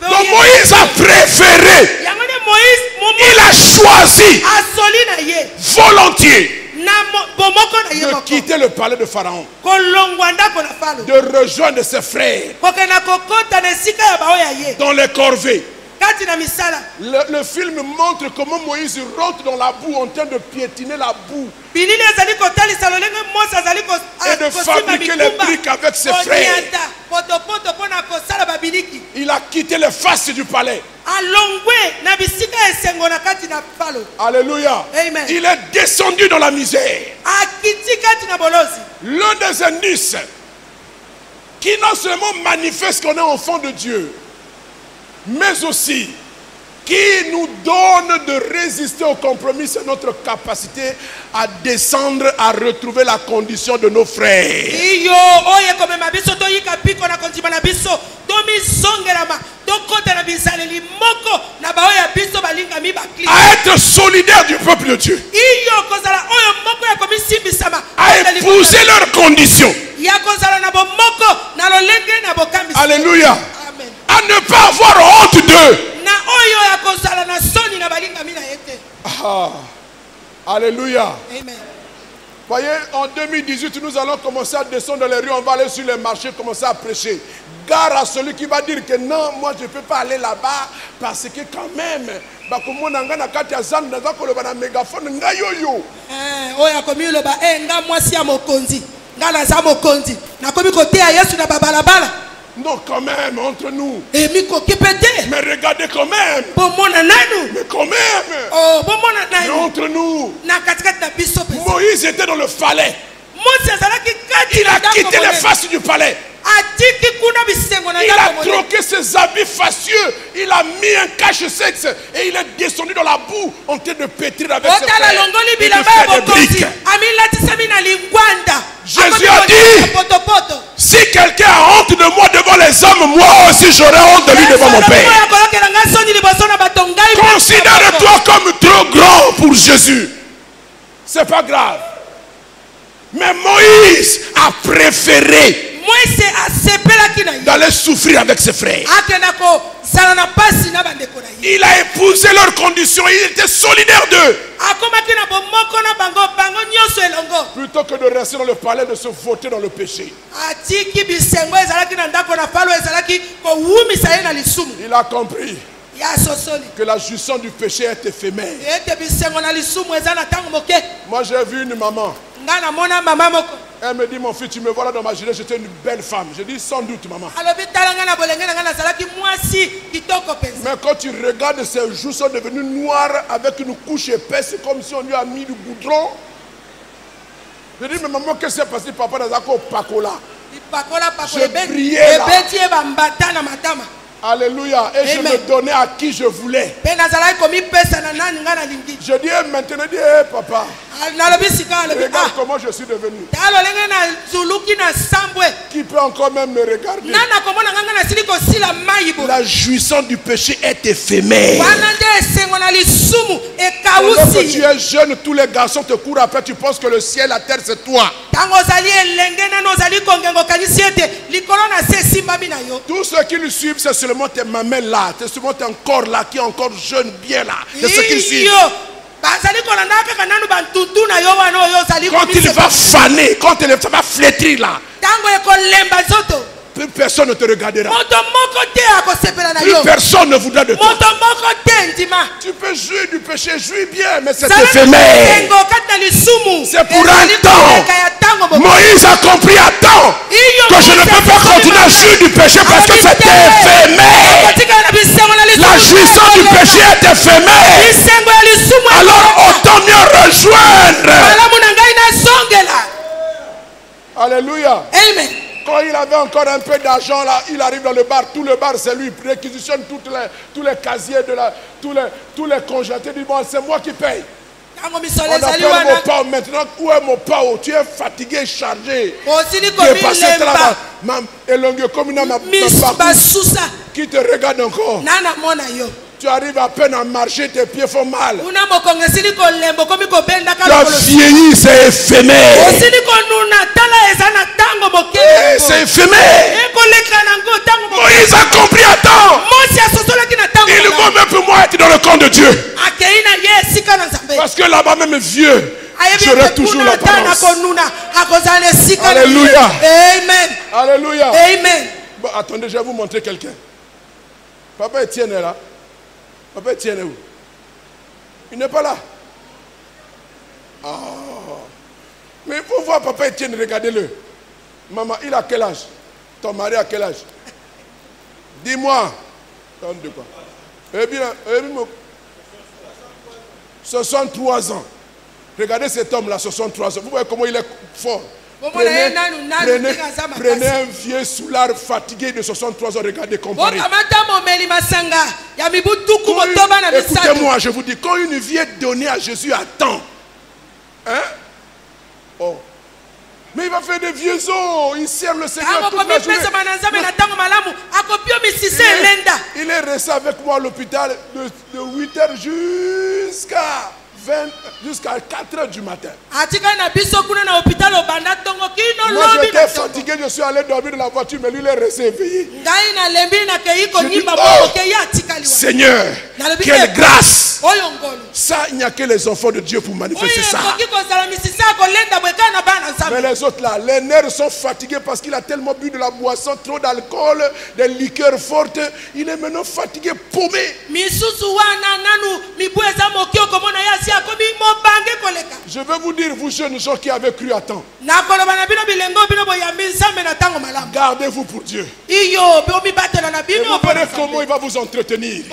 Donc Moïse a préféré. Il a choisi volontiers de quitter le palais de Pharaon, de rejoindre ses frères dans les corvées. Le film montre comment Moïse rentre dans la boue en train de piétiner la boue et de fabriquer les briques avec ses frères. Il a quitté les faces du palais. Alléluia. Amen. Il est descendu dans la misère. L'un des indices qui non seulement manifeste qu'on est enfant de Dieu, mais aussi qui nous donne de résister au compromis, c'est notre capacité à descendre, à retrouver la condition de nos frères. À être solidaire du peuple de Dieu. À épouser leurs conditions. Alléluia. À ne pas avoir honte d'eux. Ah, alléluia. Amen. Voyez, en 2018, nous allons commencer à descendre dans les rues, on va aller sur les marchés, commencer à prêcher. Gare à celui qui va dire que non, moi je ne peux pas aller là-bas parce que quand même, non, quand même, entre nous. Mais regardez quand même. Mais quand même. Mais entre nous. Moïse était dans le palais. Il a quitté les faces du palais. Il a troqué ses habits fastueux. Il a mis un cache-sexe et il est descendu dans la boue en train de pétrir avec ses frères et de faire des briques. Jésus a dit, si quelqu'un a honte de moi devant les hommes, moi aussi j'aurai honte de lui devant mon Père. Considère-toi comme trop grand pour Jésus. C'est pas grave. Mais Moïse a préféré d'aller souffrir avec ses frères. Il a épousé leurs conditions. Il était solidaire d'eux. Plutôt que de rester dans le palais, de se voter dans le péché. Il a compris que la jouissance du péché est éphémère. Moi j'ai vu une maman. Elle me dit, mon fils, tu me vois là dans ma jeunesse, j'étais une belle femme. Je dis, sans doute, maman. Mais quand tu regardes, ses joues sont devenues noires avec une couche épaisse, comme si on lui a mis du goudron. Je dis, mais maman, qu'est-ce qui s'est passé, papa, dans un pacola? Je priais là. Alléluia. Et Amen. Je me donnais à qui je voulais. Je dis maintenant, dis, hey, papa. Regarde comment je suis devenu. Qui peut encore même me regarder? La jouissance du péché est éphémère. Pendant que tu es jeune, tous les garçons te courent après. Tu penses que le ciel, la terre, c'est toi. Tous ceux qui le suivent, c'est seulement tes mamelles là. C'est seulement ton corps là qui est encore jeune, bien là. C'est ce qui suit. Quand il va faner, quand il va flétrir là, plus personne ne te regardera. Plus personne ne voudra de toi. Tu peux jouir du péché, jouir bien, mais c'est éphémère. C'est pour un temps. Moïse a compris à temps que je ne peux pas continuer à jouir du péché parce que c'est éphémère. La jouissance du péché est éphémère. Alors autant mieux rejoindre. Alléluia. Amen. Quand il avait encore un peu d'argent là, il arrive dans le bar, tout le bar c'est lui, il réquisitionne tous les casiers, tous les congélateurs, il dit bon c'est moi qui paye. On appelle mon pao maintenant, où est mon pao? Tu es fatigué, chargé. Dépassé comme une qui te regarde encore. Tu arrives à peine à marcher, tes pieds font mal. Tu as vieilli, c'est éphémère. C'est éphémère. Moïse a compris à temps. Il vaut même pour moi être dans le camp de Dieu. Parce que là-bas même vieux, j'aurai toujours l'apparence. Alléluia. Amen. Alléluia. Amen. Bon, attendez, je vais vous montrer quelqu'un. Papa Etienne est là. Papa Etienne est où? Il n'est pas là. Oh. Mais il faut voir Papa Etienne, regardez-le. Maman, il a quel âge? Ton mari a quel âge? Dis-moi. De quoi? Eh bien, 63 ans. Regardez cet homme-là, 63 ans. Vous voyez comment il est fort. Prenez un vieux soulard fatigué de 63 ans, regardez, comparez. Écoutez-moi, je vous dis, quand une vie est donnée à Jésus à temps, hein? Oh. Mais il va faire des vieux os, il sert le Seigneur toute la journée. Il est resté avec moi à l'hôpital de 8h jusqu'à 4h du matin. Moi j'étais fatigué, je suis allé dormir dans la voiture, mais lui il est resté éveillé. Seigneur, quelle grâce! Ça, il n'y a que les enfants de Dieu pour manifester ça. Mais les autres là, les nerfs sont fatigués parce qu'il a tellement bu de la boisson, trop d'alcool, des liqueurs fortes. Il est maintenant fatigué, paumé. Je veux vous dire, vous jeunes gens qui avez cru à temps, gardez-vous pour Dieu. Et vous verrez comment il va vous entretenir.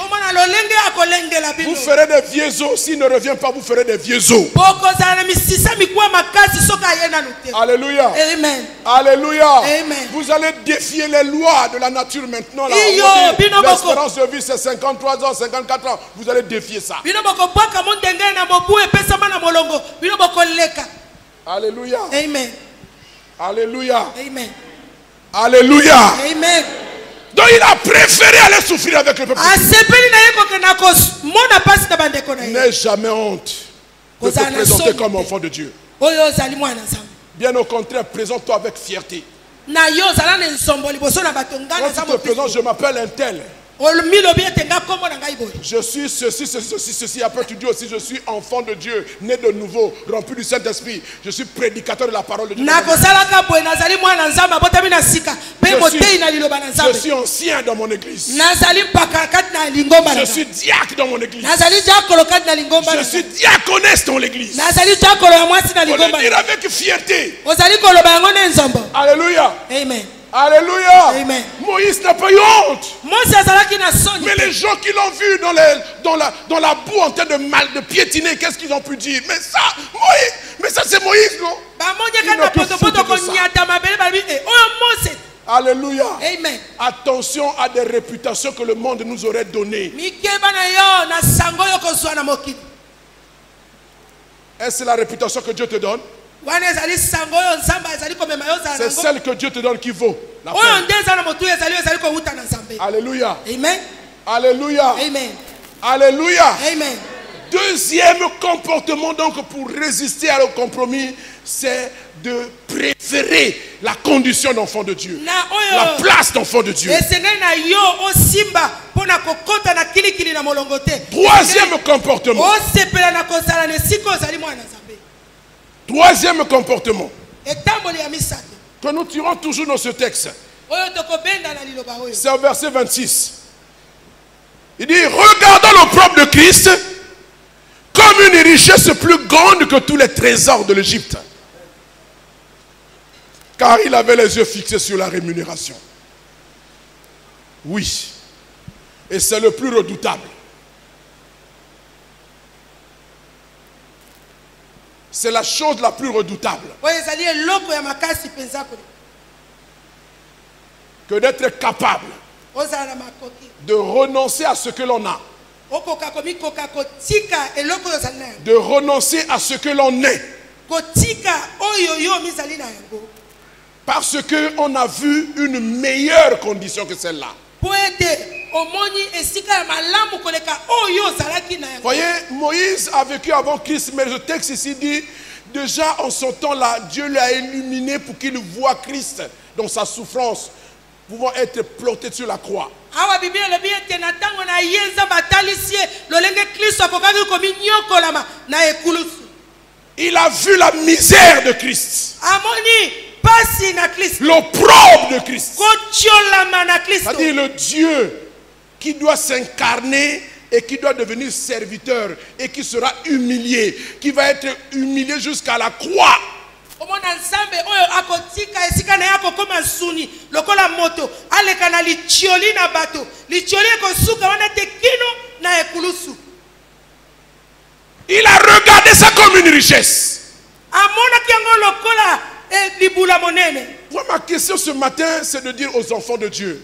Vous ferez des vieux os. S'il ne revient pas, vous ferez des vieux os. Alléluia. Amen. Alléluia. Amen. Vous allez défier les lois de la nature maintenant. L'espérance de vie c'est 53 ans, 54 ans. Vous allez défier ça. Alléluia. Amen. Alléluia. Amen. Alléluia. Amen. Donc il a préféré aller souffrir avec le peuple. N'aie jamais honte de te présenter comme enfant de Dieu. Bien au contraire, présente-toi avec fierté. Quand tu te présentes, je m'appelle un tel. Je suis ceci. Après tu dis aussi, je suis enfant de Dieu, né de nouveau, rempli du Saint-Esprit. Je suis prédicateur de la parole de Dieu. Je suis ancien dans mon église. Je suis diacre dans mon église. Je suis diaconesse dans l'église. On le dire avec fierté. Alléluia. Amen. Alléluia. Amen. Moïse n'a pas eu honte. Mais les gens qui l'ont vu dans la boue en train de piétiner, qu'est-ce qu'ils ont pu dire? Mais ça, Moïse, mais ça c'est Moïse, non? Alléluia. Amen. Attention à des réputations que le monde nous aurait données. Est-ce la réputation que Dieu te donne? C'est celle que Dieu te donne qui vaut la peine. Alléluia. Amen. Alléluia. Amen. Alléluia. Amen. Deuxième comportement donc pour résister à le compromis, c'est de préférer la condition d'enfant de Dieu, la place d'enfant de Dieu. Troisième comportement. Troisième comportement que nous tirons toujours dans ce texte, c'est au verset 26. Il dit, regardons l'opprobre de Christ comme une richesse plus grande que tous les trésors de l'Égypte. Car il avait les yeux fixés sur la rémunération. Oui. Et c'est le plus redoutable. C'est la chose la plus redoutable. Que d'être capable de renoncer à ce que l'on a. De renoncer à ce que l'on est. Parce qu'on a vu une meilleure condition que celle-là. Voyez, Moïse a vécu avant Christ, mais le texte ici dit, déjà en son temps-là, Dieu l'a illuminé pour qu'il voie Christ dans sa souffrance, pouvant être planté sur la croix. Il a vu la misère de Christ. Amoni pasi na Kristo. L'opprobre de Christ. Kotiolama na Kristo. C'est-à-dire le Dieu qui doit s'incarner et qui doit devenir serviteur et qui sera humilié, qui va être humilié jusqu'à la croix. Omona nzambe oyo akotika esika na yako koma suni lokola moto aleka na lichioli na bato lichioli ekosuka wana te kino na ekulusu. Il a regardé ça comme une richesse. Amona kiango lokola libula monene. Moi, ma question ce matin, c'est de dire aux enfants de Dieu,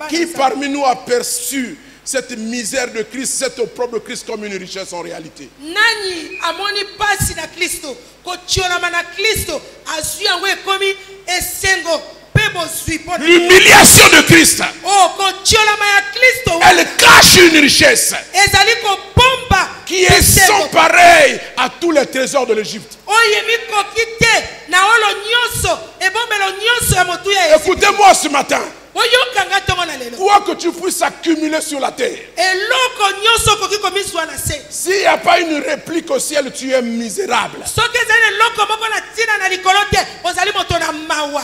qui parmi nous a perçu cette misère de Christ, cette opprobre de Christ comme une richesse en réalité? Nani amoni pasi na Kristo, kotiolama na Kristo, azui yango ekomi esengo pe bozui pona. L'humiliation de Christ, oh kotiolama ya Kristo, elle cache une richesse ezali ko bomba qui est sans pareil à tous les trésors de l'Égypte. oyemi kokite na olo nyoso ebombelo nyoso ya motu ya Yesu. Écoutez-moi ce matin. oyokanga tongo na lelo. Quoi que tu puisses accumuler sur la terre, eloko nyoso koki komiswa na se. s'il n'y a pas une réplique au ciel, tu es misérable. soki ezali eloko moko na tina na likolo te ozali moto na mawa.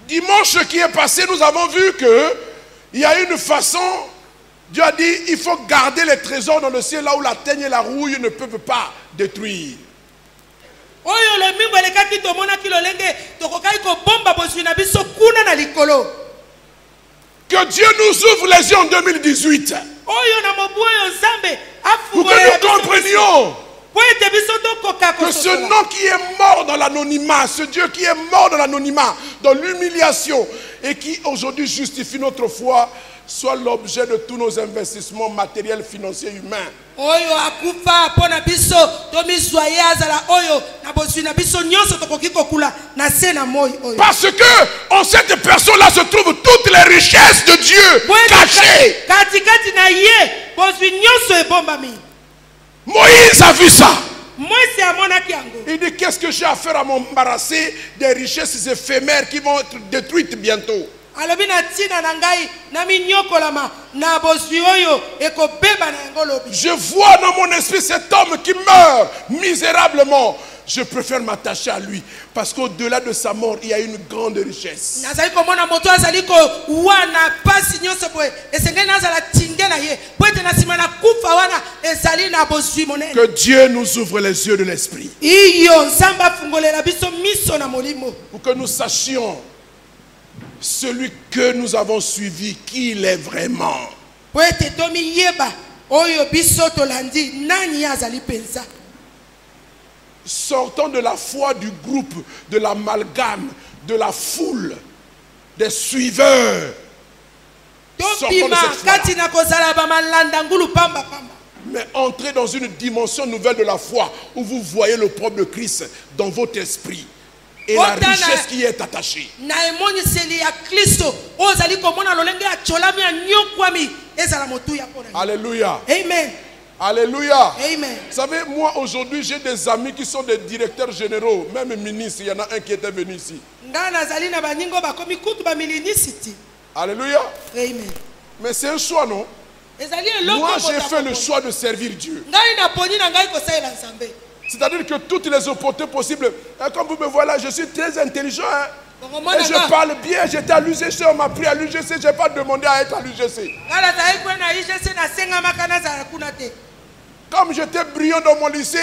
Dimanche qui est passé, nous avons vu que il y a une façon, Dieu a dit, il faut garder les trésors dans le ciel là où la teigne et la rouille ne peuvent pas détruire. oyo le mingo elekaki tomonaki lolenge tokokai kobomba bozwi na biso kuna na likolo. Que Dieu nous ouvre les yeux en 2018. oyo na mobu oyo nzambe Pour que nous comprenions que ce afugolela nom qui est mort dans l'anonymat, ce Dieu qui est mort dans l'anonymat, dans l'humiliation, et qui aujourd'hui justifie notre foi, soit l'objet de tous nos investissements matériels, financiers, humains. oyo akufa pona biso tomizwa ye azala oyo na bozwi na biso nyonso tokoki kokula na se na moi oyo. Parce que en cette personne-là se trouvent toutes les richesses de Dieu cachées. katikati na ye bozwi nyonso ebombami. Moïse a vu ça. Moïse amonaki yango. Il dit, qu'est-ce que j'ai à faire à m'embarrasser des richesses éphémères qui vont être détruites bientôt? alobi na tina na ngai na minyokolama na bozwi oyo ekobeba na yango lobi. Je vois dans mon esprit cet homme qui meurt misérablement. Je préfère m'attacher à lui parce qu'au-delà de sa mort, il y a une grande richesse. nazali komona moto azali ko wana pasi nyonso boye esengeli nazala tinge na ye po ete na nsima na kufa wana ezali na bozwi monene. Que Dieu nous ouvre les yeux de l'esprit. iyo nzambe afungolela biso miso na molimo. Pour que nous sachions celui que nous avons suivi, qui il est vraiment. po ete tomiyeba oyo biso tolandi nani azali penza. Sortons de la foi du groupe, de l'amalgame, de la foule, des suiveurs. Sortons de cette foi-là. Mais entrez dans une dimension nouvelle de la foi où vous voyez le propre de Christ dans votre esprit et la richesse qui est attachée. Alléluia. Amen. Alléluia. Amen. Vous savez, moi aujourd'hui, j'ai des amis qui sont des directeurs généraux, même ministres. Il y en a un qui était venu ici. Alléluia. Amen. Mais c'est un choix, non? Moi, j'ai fait le choix de servir Dieu. C'est-à-dire que toutes les opportunités possibles, comme vous me voyez là, je suis très intelligent. Hein? Et je parle bien, j'étais à l'UGC, on m'a pris à l'UGC, je n'ai pas demandé à être à l'UGC. Comme j'étais brillant dans mon lycée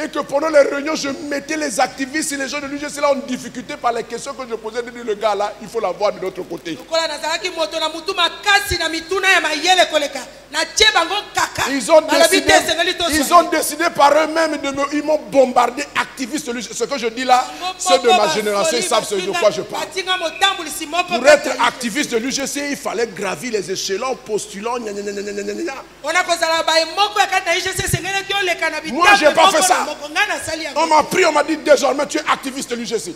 et que pendant les réunions, je mettais les activistes et les gens de l'UGC là en difficulté par les questions que je posais, de dire le gars là, il faut l'avoir de l'autre côté. Ils ont décidé par eux-mêmes, ils m'ont bombardé activiste de l'UGC. Ce que je dis là, ceux de ma génération, ils savent ce de quoi je parle. Pour être activiste de l'UGC, il fallait gravir les échelons, postulant. Moi, je n'ai pas fait ça. On m'a pris, on m'a dit désormais tu es activiste de l'UGC.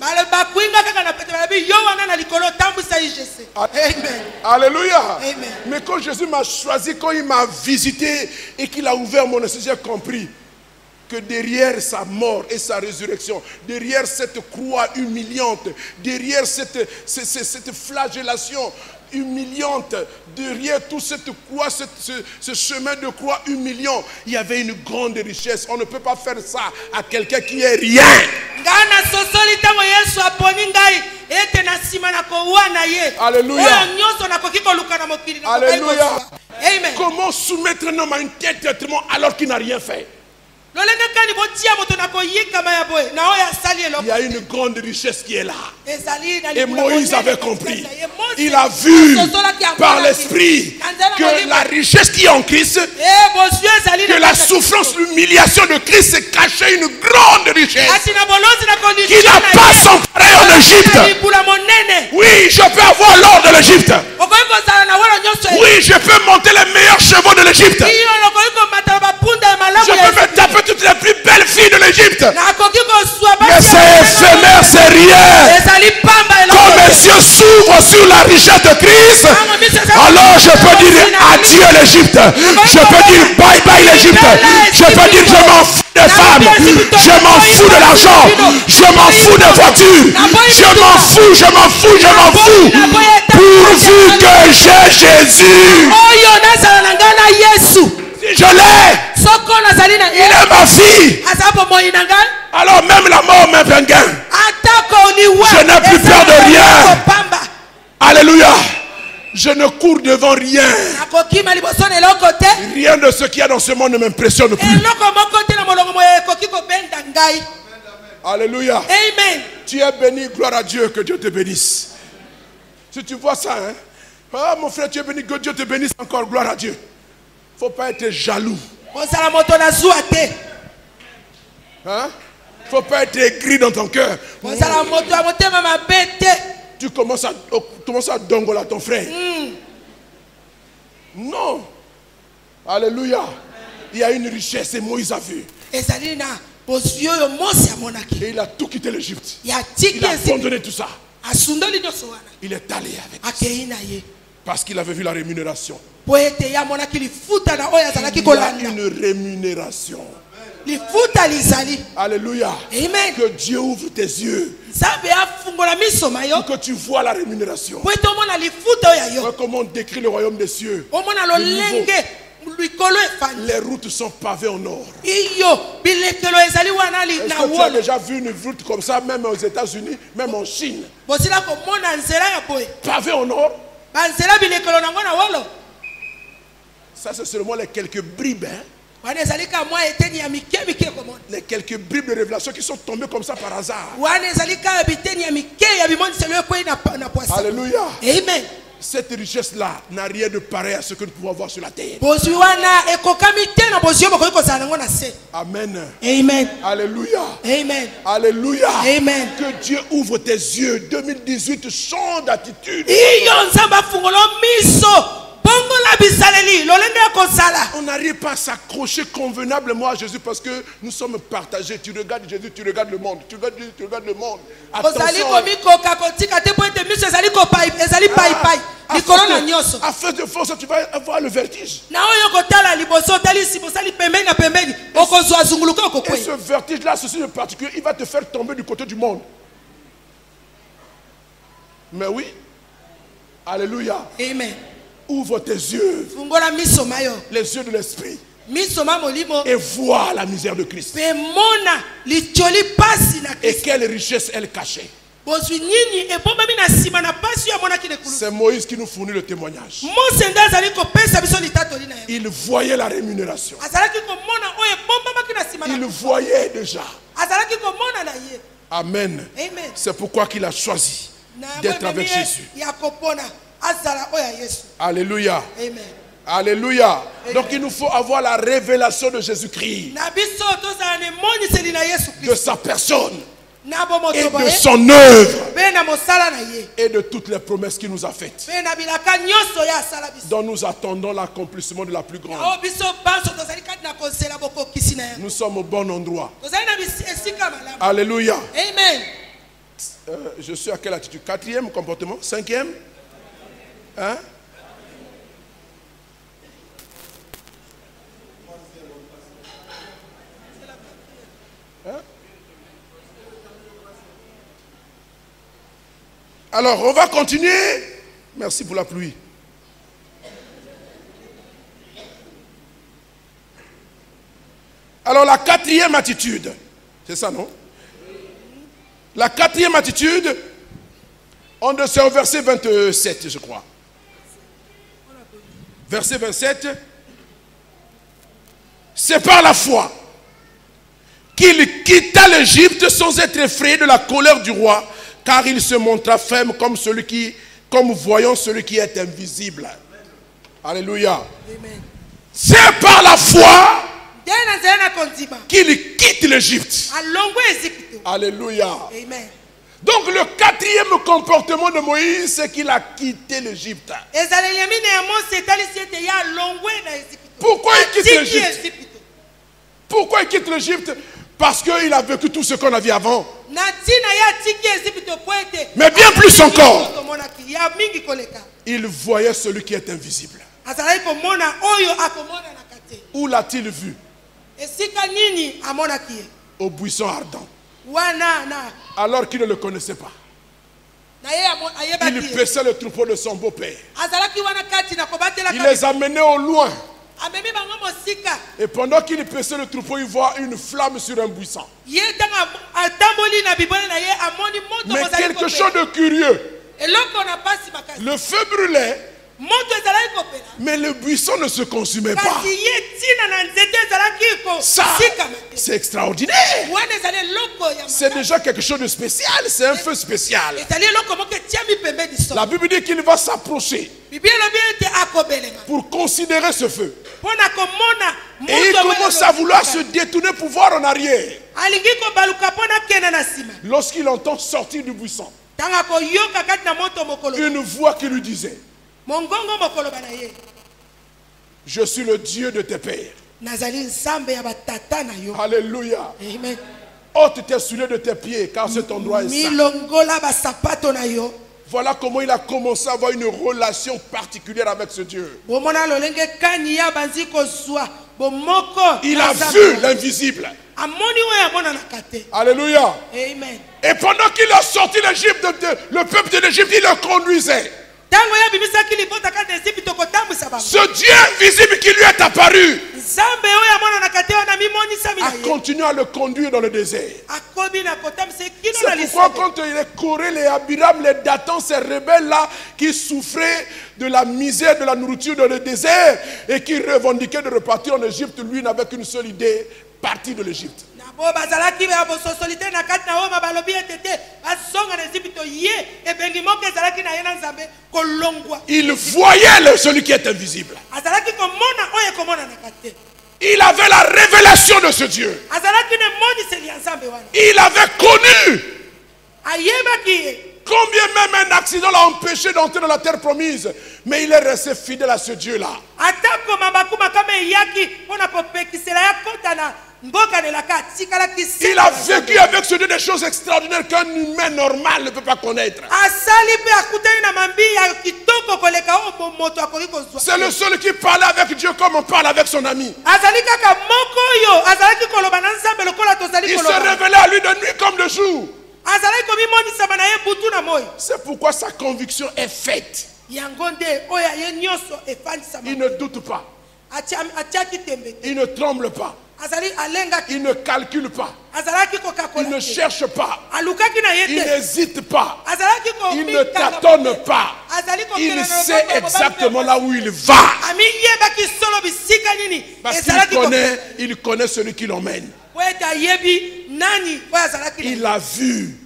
Alléluia. Amen. Mais quand Jésus m'a choisi, quand il m'a visité et qu'il a ouvert mon esprit, j'ai compris que derrière sa mort et sa résurrection, derrière cette croix humiliante, derrière cette flagellation, humiliante, derrière toute cette croix, ce chemin de croix humiliant, il y avait une grande richesse. On ne peut pas faire ça à quelqu'un qui est rien. Alléluia. Alléluia. Amen. Comment soumettre un homme à un tel traitement alors qu'il n'a rien fait? Il y a une grande richesse qui est là. Et Moïse avait compris. Il a vu par l'esprit que la richesse qui est en Christ, que la souffrance, l'humiliation de Christ se cachait une grande richesse qui n'a pas son pareil en Égypte. Oui, je peux avoir l'or de l'Égypte. Oui, je peux monter les meilleurs chevaux de l'Égypte. Je peux me taper toutes les plus belles filles de l'Égypte. Mais c'est éphémère, c'est rien. Quand mes yeux s'ouvrent sur la richesse de Christ, alors je peux dire adieu l'Égypte. Je peux dire bye bye l'Égypte. Je peux dire je m'en fous des femmes. Je m'en fous de l'argent. Je m'en fous des voitures. Je m'en fous, je m'en fous, je m'en fous. Pourvu que j'ai Jésus. Si je l'ai, il est ma fille. Alors même la mort m'est un gain. Je n'ai plus peur de rien. Alléluia. Je ne cours devant rien. Rien de ce qu'il y a dans ce monde ne m'impressionne plus. Alléluia. Amen. Tu es béni, gloire à Dieu, que Dieu te bénisse. Si tu vois ça, hein? Ah, mon frère, tu es béni, que Dieu te bénisse encore, gloire à Dieu. Il ne faut pas être jaloux. Hein? Il ne faut pas être aigri dans ton cœur. Tu commences à dongola ton frère. Non. Alléluia. Il y a une richesse et Moïse a vu. Et il a tout quitté l'Égypte. Il a abandonné tout ça. Il est allé avec lui. Parce qu'il avait vu la rémunération. Il y a une rémunération. Alléluia. Amen. Que Dieu ouvre tes yeux. Pour que tu vois la rémunération. Comment on décrit le royaume des cieux. Les routes sont pavées en or. Est-ce que tu as déjà vu une route comme ça, même aux États-Unis, même en Chine? Pavées en or. Ça, c'est seulement les quelques bribes. Hein? Les quelques bribes de révélation qui sont tombées comme ça par hasard. Alléluia. Amen. Cette richesse-là n'a rien de pareil à ce que nous pouvons voir sur la terre. Amen. Amen. Alléluia. Amen. Alléluia. Amen. Que Dieu ouvre tes yeux. 2018, change d'attitude. On n'arrive pas à s'accrocher convenablement à Jésus parce que nous sommes partagés. Tu regardes Jésus, tu regardes le monde. Tu regardes Jésus, tu regardes le monde. Attention. À feu de force, tu vas avoir le vertige. Et ce vertige-là, ceci en particulier, il va te faire tomber du côté du monde. Mais oui. Alléluia. Amen. Ouvre tes yeux. Les yeux de l'esprit. Et vois la misère de Christ. Et quelle richesse elle cachait. C'est Moïse qui nous fournit le témoignage. Il voyait la rémunération. Il voyait déjà. Amen. C'est pourquoi qu'il a choisi d'être avec Jésus. Alléluia. Amen. Alléluia. Donc il nous faut avoir la révélation de Jésus-Christ, de sa personne et de son œuvre et de toutes les promesses qu'il nous a faites, dont nous attendons l'accomplissement de la plus grande. Nous sommes au bon endroit. Alléluia. Amen. Je suis à quelle attitude? 4e comportement? 5e? Hein? Alors, on va continuer Merci pour la pluie. Alors la quatrième attitude, c'est ça, non? La quatrième attitude, c'est au verset 27, je crois. Verset 27, c'est par la foi qu'il quitta l'Égypte sans être effrayé de la colère du roi, car il se montra ferme comme voyant celui qui est invisible. Alléluia. C'est par la foi qu'il quitte l'Égypte. Alléluia. Amen. Donc le quatrième comportement de Moïse, c'est qu'il a quitté l'Égypte. Pourquoi il quitte l'Égypte? Pourquoi il quitte l'Égypte? Parce qu'il a vécu tout ce qu'on a vu avant. Mais bien plus encore, il voyait celui qui est invisible. Où l'a-t-il vu? Au buisson ardent. Alors qu'il ne le connaissait pas. Il paissait le troupeau de son beau-père. Il les amenait au loin. Et pendant qu'il paissait le troupeau, il voit une flamme sur un buisson. Mais quelque chose de curieux. Le feu brûlait, mais le buisson ne se consumait pas. Ça, c'est extraordinaire. C'est déjà quelque chose de spécial. C'est un feu spécial. La Bible dit qu'il va s'approcher pour considérer ce feu. Et il commence à vouloir se détourner pour voir en arrière. Lorsqu'il entend sortir du buisson une voix qui lui disait: je suis le Dieu de tes pères. Alléluia. Ôte tes souliers de tes pieds, car cet endroit est saint. Voilà comment il a commencé à avoir une relation particulière avec ce Dieu. Il a vu l'invisible. Alléluia. Amen. Et pendant qu'il a sorti l'Égypte, le peuple de l'Égypte, il le conduisait. Ce Dieu invisible qui lui est apparu a continué à le conduire dans le désert. C'est pourquoi quand les Corée, les Abiram, les Datans, ces rebelles-là qui souffraient de la misère, de la nourriture dans le désert et qui revendiquaient de repartir en Égypte, lui n'avait qu'une seule idée: partir de l'Égypte. Il voyait celui qui est invisible. Il avait la révélation de ce Dieu. Il avait connu. Combien même un accident l'a empêché d'entrer dans la terre promise, mais il est resté fidèle à ce Dieu-là. Il a vécu avec ce Dieu des choses extraordinaires qu'un humain normal ne peut pas connaître. C'est le seul qui parlait avec Dieu comme on parle avec son ami. Il se révélait à lui de nuit comme de jour. C'est pourquoi sa conviction est faite. Il ne doute pas. Il ne tremble pas. Il ne calcule pas. Il ne cherche pas. Il n'hésite pas. Il ne tâtonne pas. Il sait exactement là où il va. Parce qu'il connaît celui qui l'emmène. Il a vu.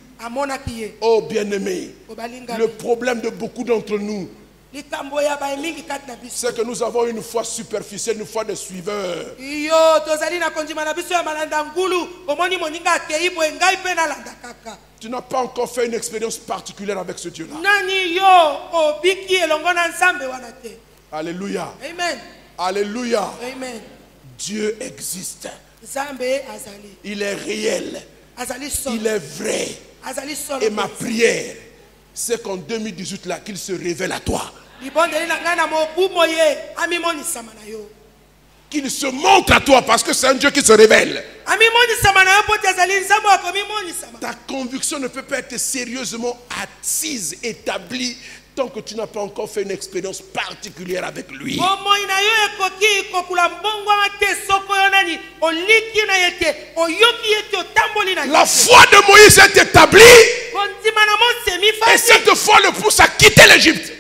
Oh bien-aimé, le problème de beaucoup d'entre nous, c'est que nous avons une foi superficielle, une foi de suiveurs. Tu n'as pas encore fait une expérience particulière avec ce Dieu-là. Alléluia. Amen. Alléluia. Amen. Dieu existe. Il est réel. Il est vrai. Et ma prière, c'est qu'en 2018 là, qu'il se révèle à toi. qu'il se montre à toi parce que c'est un Dieu qui se révèle. Ta conviction ne peut pas être sérieusement assise, établie, tant que tu n'as pas encore fait une expérience particulière avec lui. La foi de Moïse est établie et cette foi le pousse à quitter l'Égypte.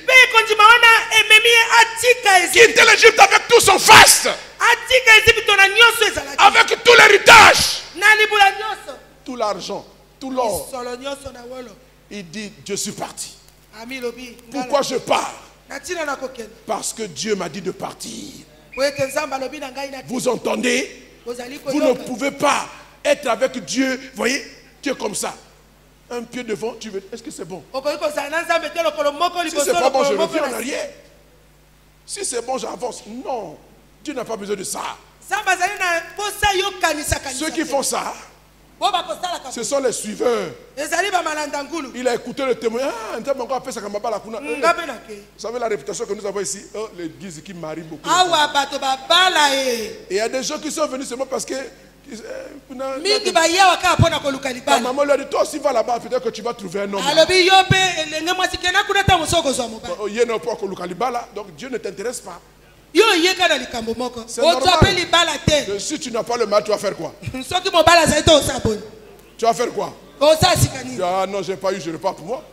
Quitter l'Égypte avec tout son faste, avec tout l'héritage, tout l'argent, tout l'or. Il dit, je suis parti. Pourquoi je pars? Parce que Dieu m'a dit de partir. Vous entendez? Vous ne pouvez pas être avec Dieu. Voyez, Dieu comme ça. Un pied devant, tu veux. Est-ce que c'est bon? Si c'est pas bon, je reviens en arrière. Si c'est bon, j'avance. Non, Dieu n'a pas besoin de ça. Ceux qui font ça, ce sont les suiveurs. Il a écouté le témoignage. Vous savez la réputation que nous avons ici? Oh, l'église qui marie beaucoup. Et il y a des gens qui sont venus seulement parce que ta maman lui a dit, toi aussi va là-bas, peut-être que tu vas trouver un homme. Donc Dieu ne t'intéresse pas. C'est normal. Si tu n'as pas le mal, tu vas faire quoi? Tu vas faire quoi? Ah non, j'ai pas eu, je repars pour moi.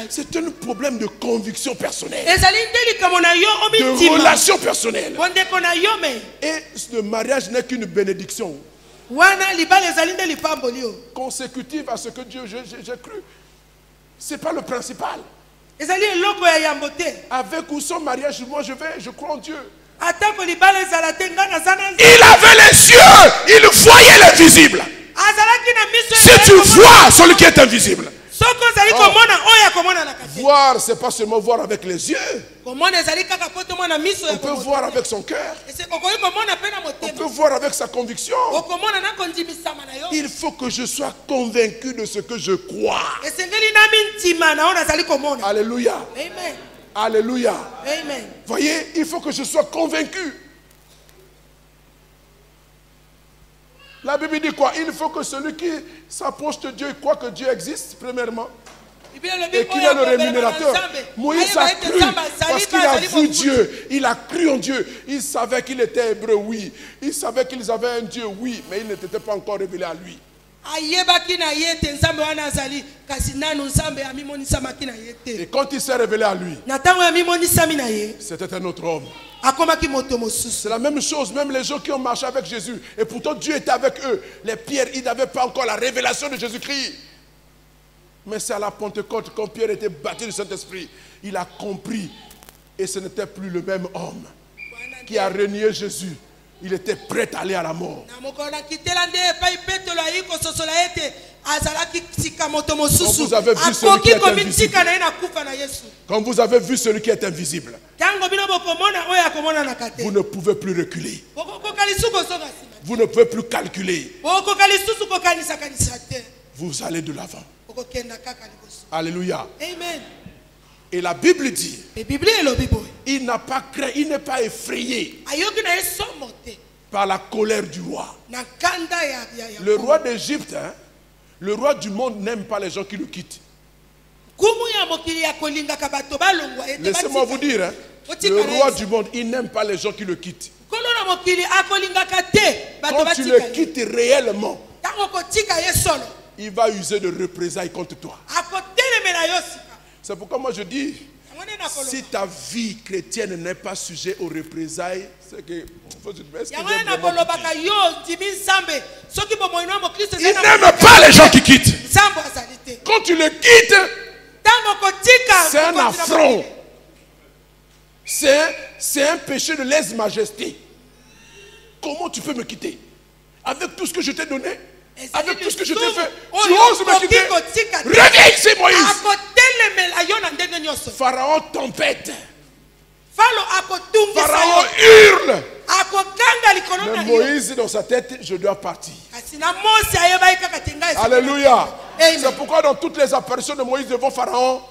C'est un problème de conviction personnelle, de relation personnelle. Et le mariage n'est qu'une bénédiction consécutive à ce que Dieu, j'ai cru. Ce n'est pas le principal. Avec ou sans mariage, moi je crois en Dieu. Il avait les yeux, il voyait l'invisible. Si tu vois celui qui est invisible, voir, c'est pas seulement voir avec les yeux. On peut voir avec son cœur. On peut voir avec sa conviction. Il faut que je sois convaincu de ce que je crois. Alléluia. Amen. Alléluia. Amen. Voyez, il faut que je sois convaincu. La Bible dit quoi? Il faut que celui qui s'approche de Dieu croit que Dieu existe, premièrement. Et qu'il est le rémunérateur. Moïse a cru parce qu'il a vu Dieu. Il a cru en Dieu. Il savait qu'il était hébreu, oui. Il savait qu'ils avaient un Dieu, oui. Mais il n'était pas encore révélé à lui. Et quand il s'est révélé à lui, c'était un autre homme. C'est la même chose, même les gens qui ont marché avec Jésus. Et pourtant Dieu était avec eux. Les pierres, ils n'avaient pas encore la révélation de Jésus-Christ. Mais c'est à la Pentecôte, quand Pierre était baptisé du Saint-Esprit, il a compris. Et ce n'était plus le même homme qui a renié Jésus. Il était prêt à aller à la mort. Quand vous avez vu celui qui est invisible, vous ne pouvez plus reculer. Vous ne pouvez plus calculer. Vous allez de l'avant. Alléluia. Amen. Et la Bible dit, il n'a pas craint, il n'est pas effrayé par la colère du roi. Le roi d'Égypte, hein, le roi du monde n'aime pas les gens qui le quittent. Laissez-moi vous dire, hein, le roi du monde, il n'aime pas les gens qui le quittent. Quand tu le quittes réellement, il va user de représailles contre toi. C'est pourquoi moi je dis, si ta vie chrétienne n'est pas sujet aux représailles, c'est que... Il n'aime pas les gens qui quittent. Quand tu le quittes, c'est un affront. C'est un péché de lèse-majesté. Comment tu peux me quitter? Avec tout ce que je t'ai donné? Avec tout ce que je t'ai fait, tu oses me quitter? Reviens ici, Moïse. Pharaon tempête. Pharaon hurle. Mais Moïse dans sa tête, je dois partir. Alléluia. C'est pourquoi dans toutes les apparitions de Moïse devant Pharaon,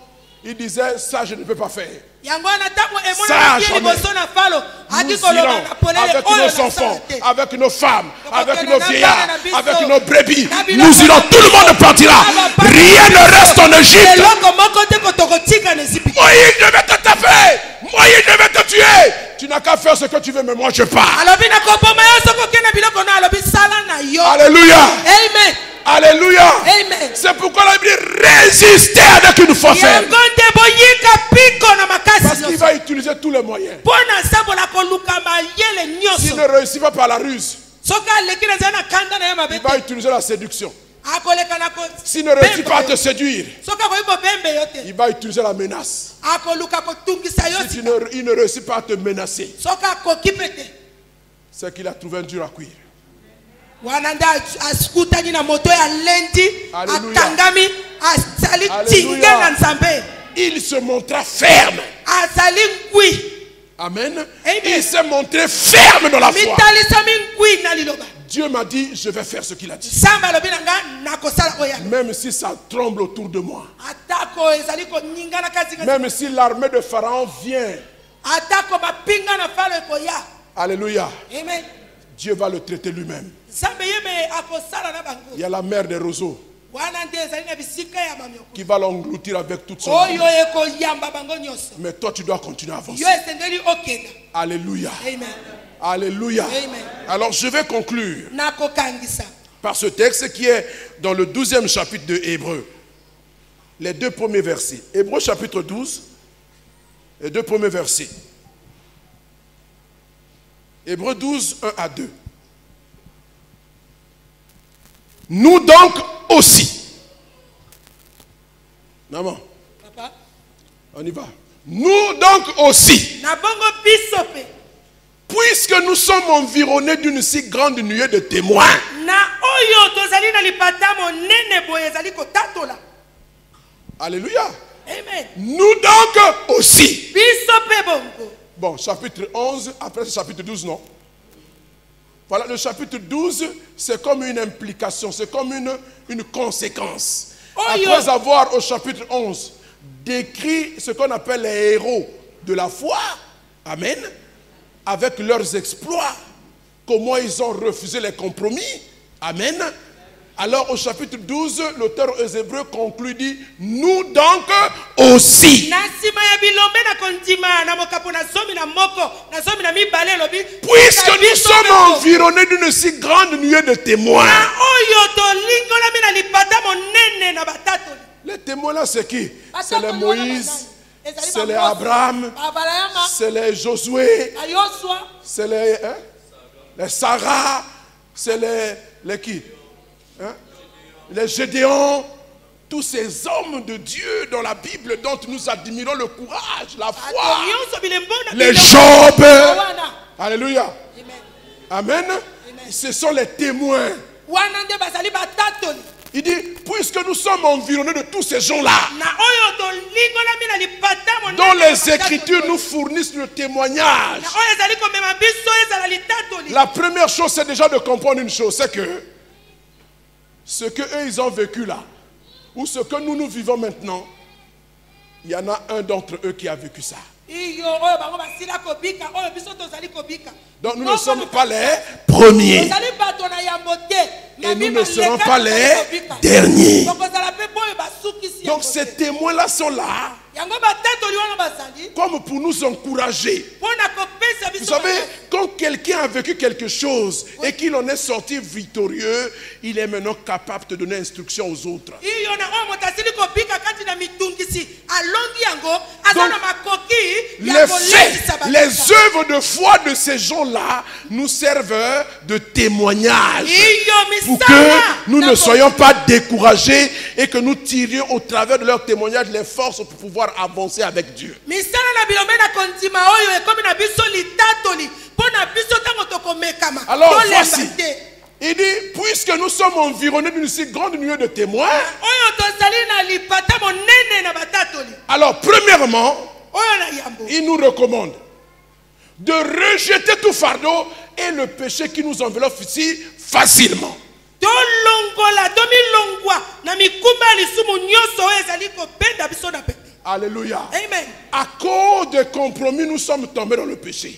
il disait, ça je ne peux pas faire. yango wana ntango Ça, emona jamais. liboso na falo Nous aki koloba irons na polele avec oyo nos enfants, nasala te. avec nos femmes, avec Tokokende nos na vieillards, bana na biso, avec nos brebis. na biloko Nous irons, na tout le biso, monde partira. na bapapa Rien na ne biso. reste en Égypte. eloko moko te kotokotika na Ejipito. Moïse, je vais te taper. Moïse, je vais te tuer. Tu n'as qu'à faire ce que tu veux, mais moi je pars. alobi nakoboma yo soki okende biloko na alobi sala na yo. Alléluia. Amen. Alléluia. Amen. C'est pourquoi la Bible dit résister avec une foi ferme. yango nde boyika piko na makasi Parce qu'il nyonso va utiliser tous les moyens. mpo na sabola koluka mayele S'il nyonso ne réussit pas par la ruse, soki aleki na zala na kanda na ye mabe il va te utiliser la séduction. akoleka na S'il ne réussit pas à te yo. séduire, soki akoki kobembe yo te il va utiliser la menace. akoluka kotungisa yo Si sika il ne réussit pas à te menacer, soki akoki pe te c'est qu'il a trouvé un dur à cuire. wana nde akutani na moto ya lendi Alléluia. akangami azali Alléluia. tinge na nzambe Il se montra ferme. azali ngwi Amen. Amen. Il s'est montré ferme dans la foi. mitalisami ngwi na liloba Dieu m'a dit, je vais faire ce qu'il a dit. nzambe alobi na nga nakosala oyo Même si ça tremble autour de moi. atako ezali koningana kasi Même si l'armée de Pharaon vient. atako bapinga na falo ekoya Alléluia. amen Dieu va le traiter lui-même. nzambe ye me akosala na bango Il y a la mer des roseaux wana nde ezali na bisika ya bamioko qui va l'engloutir avec toute son oyo âme. ekoyamba bango nyonso Mais toi, tu dois continuer à avancer. yo esengeli okenda Alléluia. amen Alléluia. Amen. Alors, je vais conclure nakokangisa par ce texte qui est dans le 12e chapitre de Hébreux. Les 2 premiers versets. Hébreux chapitre 12, les 2 premiers versets. Hébreux 12, 1 à 2. Nous donc aussi. Maman, papa on y va. Nous donc aussi, na bongo biso pe puisque nous sommes environnés d'une si grande nuée de témoins. na oyo tozali na lipata monene boye ezali kotatola Alléluia. amen Nous donc aussi. biso pe bongo Bon, chapitre 11, après ce chapitre 12, non. Voilà, le chapitre 12, c'est comme une implication, c'est comme une conséquence. Après avoir, au chapitre 11, décrit ce qu'on appelle les héros de la foi, amen, avec leurs exploits, comment ils ont refusé les compromis, amen. Alors au chapitre 12, l'auteur aux Hébreux conclut, dit, nous donc aussi. na nsima ya bilombe na kondima na mokapo na zomi na moko na zomi na mibale elobi Puisque nous sommes environnés d'une si grande nuée de témoins. na oyo tolingolami na lipata monene na batatoli Les témoins là, c'est qui? C'est les Moïse, c'est les Abraham, c'est les Josué, ayoswa c'est les Sarah, c'est les qui? Hein? Les Gédéons, tous ces hommes de Dieu dans la Bible dont nous admirons le courage, la foi, les Job. Alléluia. Amen. Ce sont les témoins. Il dit, puisque nous sommes environnés de tous ces gens-là, dont les Écritures nous fournissent le témoignage. La première chose, c'est déjà de comprendre une chose, c'est que ce qu'eux, ils ont vécu là, ou ce que nous vivons maintenant, il y en a un d'entre eux qui a vécu ça. Donc nous ne sommes pas les premiers. Et nous ne serons pas les derniers. Donc ces témoins-là sont là comme pour nous encourager. Vous savez, quand quelqu'un a vécu quelque chose et qu'il en est sorti victorieux, il est maintenant capable de donner instruction aux autres. Donc, les faits, les œuvres de foi de ces gens-là nous servent de témoignage pour que nous ne soyons pas découragés et que nous tirions au travers de leur témoignage les forces pour pouvoir avancer avec Dieu. Alors voici, il dit, puisque nous sommes environnés d'une si grande nuée de témoins, alors premièrement, il nous recommande de rejeter tout fardeau et le péché qui nous enveloppe ici facilement. Alléluia. Amen. À cause des compromis, nous sommes tombés dans le péché.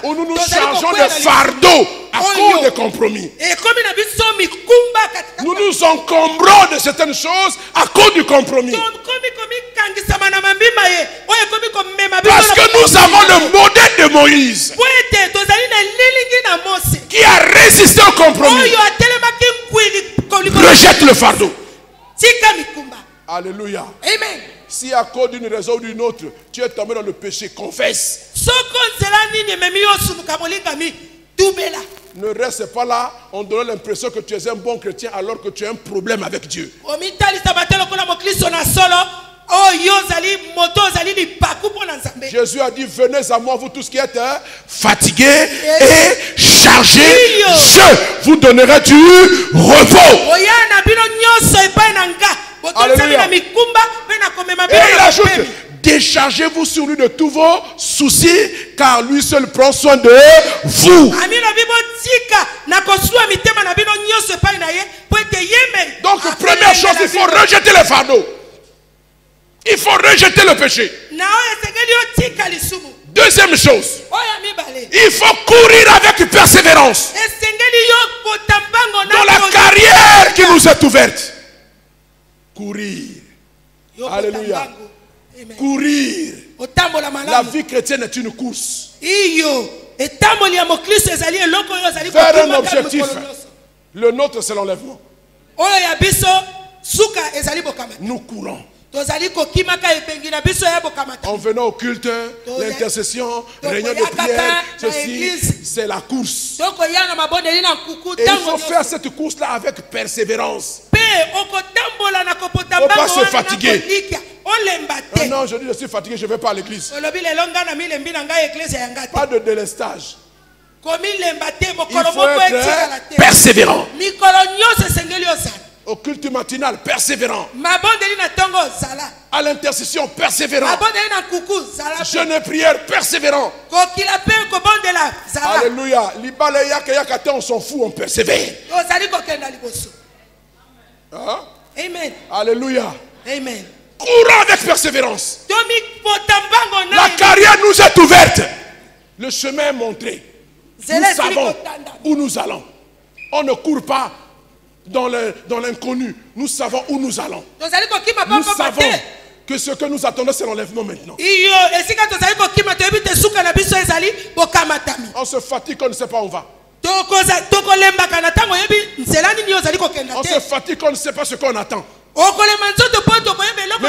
Où nous nous chargeons des fardeaux à cause des compromis. Nous nous encombrons de certaines choses à cause du compromis. Parce que nous avons le modèle de Moïse qui a résisté au compromis. Rejette le fardeau. Alléluia. Amen. Si à cause d'une raison ou d'une autre, tu es tombé dans le péché, confesse. Ne reste pas là en donnant l'impression que tu es un bon chrétien alors que tu as un problème avec Dieu. Jésus a dit, venez à moi vous tous qui êtes fatigués et chargés, je vous donnerai du repos. Alléluia. Et il ajoute, déchargez-vous sur lui de tous vos soucis, car lui seul prend soin de vous. Donc, première chose, il faut rejeter les fardeaux. Il faut rejeter le péché. Deuxième chose, il faut courir avec persévérance dans la carrière qui nous est ouverte. Courir. Alléluia. Courir. La vie chrétienne est une course. Faire un objectif. Le nôtre, c'est l'enlèvement. Nous courons. En venant au culte, l'intercession, réunion de prière, ceci, c'est la course. Et il faut faire cette course-là avec persévérance. Il ne faut pas se fatiguer. Ah non, je dis je suis fatigué, je ne vais pas à l'église. Pas de délestage. Il faut être persévérant. Au culte matinal, persévérant. À l'intercession, persévérant. Jeûne et prière, persévérant. Alléluia. On s'en fout, on persévère. Hein? Amen. Alléluia. Amen. Courons avec persévérance. La carrière nous est ouverte. Le chemin est montré. Nous savons où nous allons. On ne court pas dans l'inconnu. Nous savons où nous allons. Nous savons que ce que nous attendons, c'est l'enlèvement maintenant. On se fatigue, on ne sait pas où on va. On se fatigue, on ne sait pas ce qu'on attend. Mais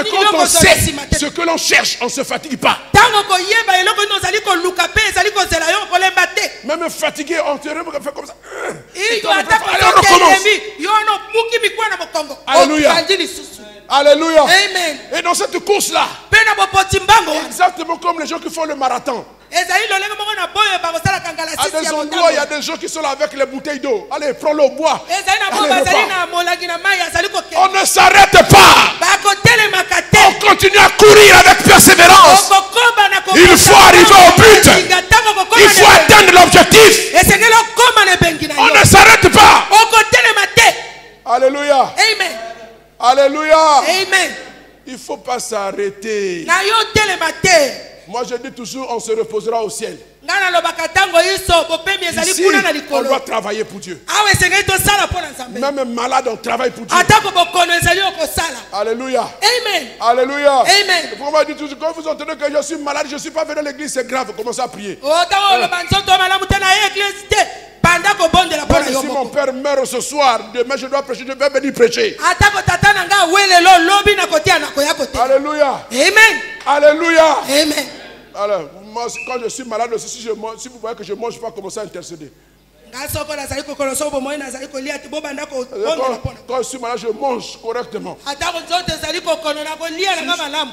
quand on sait ce que l'on cherche, on ne se fatigue pas. Même fatigué, on te fait comme ça. Allez, on recommence. Alléluia. Alléluia. Amen. Et dans cette course-là, exactement comme les gens qui font le marathon, à des endroits, il y a des gens qui sont là avec les bouteilles d'eau. Allez, prends l'eau, bois. On ne s'arrête pas. On continue à courir avec persévérance. Il faut arriver au but. Il faut atteindre l'objectif. On ne s'arrête pas. Alléluia. Amen. Alléluia. Amen. Il ne faut pas s'arrêter. Moi je dis toujours, on se reposera au ciel. Ici, on doit travailler pour Dieu. Même malade, on travaille pour Dieu. Alléluia. Amen. Alléluia. Amen. Vous m'avez dit toujours, quand vous entendez que je suis malade, je ne suis pas venu à l'église, c'est grave, commencez à prier. Même si mon père meurt ce soir, demain je dois prêcher, je vais venir prêcher. Alléluia. Amen. Alléluia. Amen. Alors, moi, quand je suis malade, si vous voyez que je mange, je vais commencer à intercéder. Quand je suis malade, je mange correctement.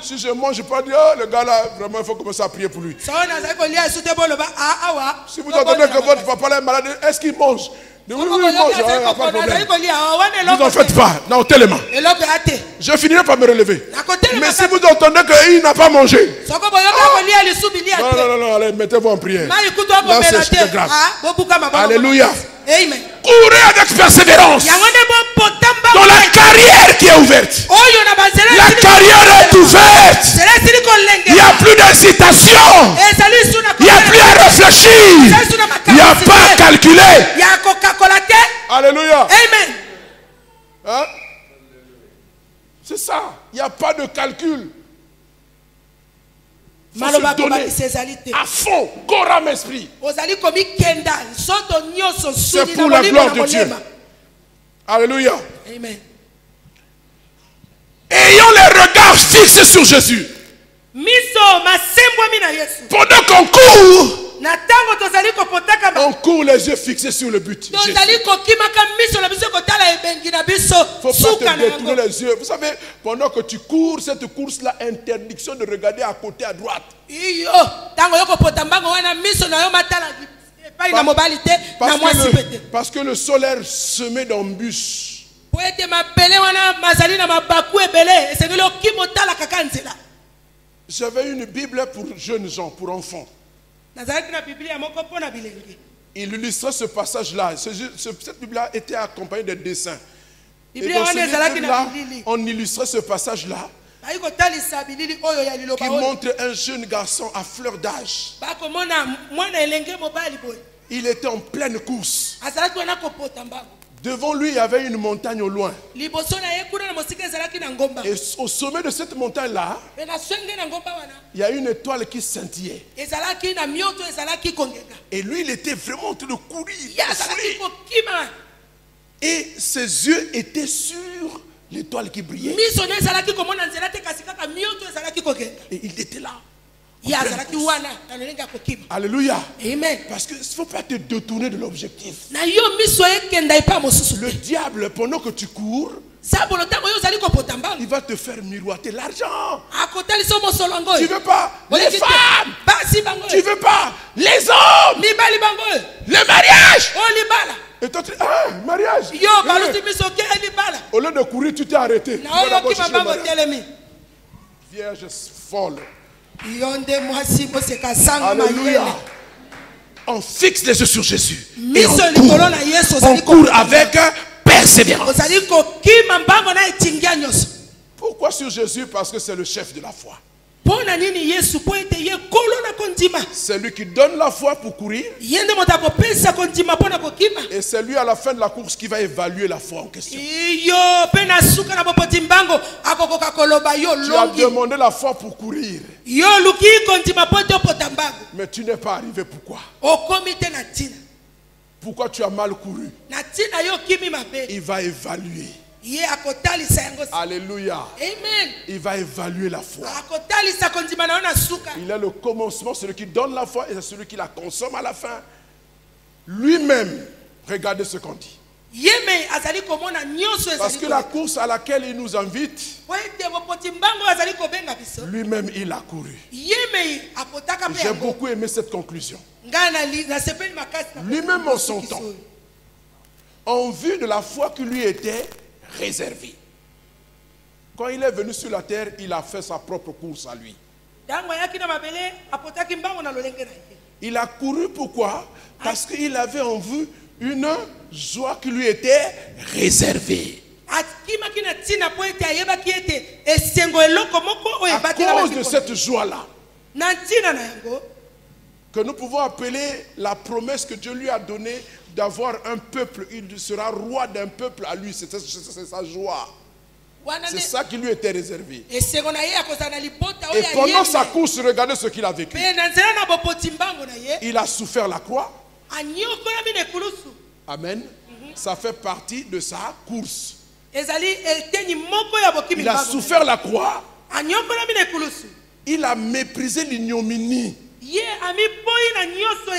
Si je mange, je peux pas dire, oh, le gars là, vraiment, il faut commencer à prier pour lui. Si vous entendez que votre papa est malade, est-ce qu'il mange? Oui, il mange, il n'y a pas de problème. Vous n'en faites pas, non, tellement. Je finirai par me relever. Mais si vous entendez qu'il n'a pas mangé, non, allez, mettez-vous en prière. Là, c'est grave. Alléluia. Amen. Courez avec persévérance dans la carrière qui est ouverte. La carrière est ouverte. Il n'y a plus d'hésitation. Il n'y a plus à réfléchir. Il n'y a pas à calculer. Alléluia. Amen. Hein? C'est ça. Il n'y a pas de calcul. Il faut se donner à fond, corps, âme, esprit. C'est pour la gloire de Dieu. Alléluia. Amen. Ayons les regards fixés sur Jésus. Pendant qu'on court, on court les yeux fixés sur le but. Il ne faut pas te détourner les yeux. Vous savez, pendant que tu cours, cette course-là, interdiction de regarder à côté, à droite. Parce que le solaire semé d'embûches. J'avais une Bible pour jeunes gens, pour enfants. Il illustrait ce passage-là. Cette Bible-là était accompagnée de dessins. Et dans ce livre-là, on illustrait ce passage-là qui montre un jeune garçon à fleur d'âge. Il était en pleine course. Devant lui, il y avait une montagne au loin. Et au sommet de cette montagne-là, il y a une étoile qui scintillait. Et lui, il était vraiment en train de courir. Et ses yeux étaient sur l'étoile qui brillait. Et il était là. Alléluia. Amen. Parce qu'il ne faut pas te détourner de l'objectif. Le diable, pendant que tu cours, il va te faire miroiter l'argent. Tu ne veux pas les femmes. Tu ne veux pas les hommes. Le mariage. Et toi tu dis, ah, mariage. Au lieu de courir, tu t'es arrêté. Vierge folle. Alléluia. On fixe les yeux sur Jésus. Et on court avec persévérance. Pourquoi sur Jésus? Parce que c'est le chef de la foi. C'est lui qui donne la foi pour courir. Et c'est lui à la fin de la course qui va évaluer la foi en question. Tu as demandé la foi pour courir. Mais tu n'es pas arrivé. Pourquoi? Pourquoi tu as mal couru? Il va évaluer. Alléluia. Amen. Il va évaluer la foi. Il est le commencement, celui qui donne la foi, et c'est celui qui la consomme à la fin. Lui-même, regardez ce qu'on dit. Parce que la course à laquelle il nous invite, lui-même il a couru. J'ai beaucoup aimé cette conclusion. Lui-même en son temps, en vue de la foi qui lui était réservée. Quand il est venu sur la terre, il a fait sa propre course à lui. Il a couru pourquoi? Parce qu'il avait en vue une joie qui lui était réservée. À cause de cette joie-là, que nous pouvons appeler la promesse que Dieu lui a donnée d'avoir un peuple, il sera roi d'un peuple à lui, c'est sa joie. C'est ça qui lui était réservé. Et pendant sa course, regardez ce qu'il a vécu. Il a souffert la croix. Amen. Ça fait partie de sa course. Il a souffert la croix. Il a méprisé l'ignominie.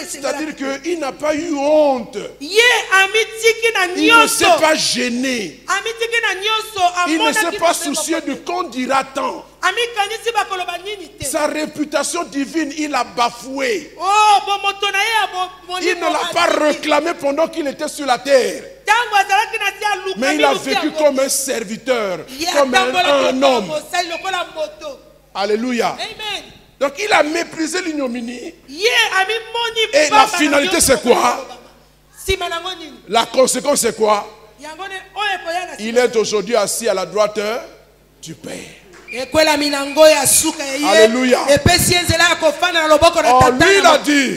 C'est-à-dire qu'il n'a pas eu honte. Il ne s'est pas gêné. Il ne s'est pas soucié de qu'on dira tant. Sa réputation divine, il a bafoué. Il ne l'a pas réclamé pendant qu'il était sur la terre. Mais il a vécu comme un serviteur, comme un homme. Alléluia. Amen. Donc il a méprisé l'ignominie. Et la finalité c'est quoi? La conséquence c'est quoi? Il est aujourd'hui assis à la droite du Père. Alléluia. Oh, lui il a dit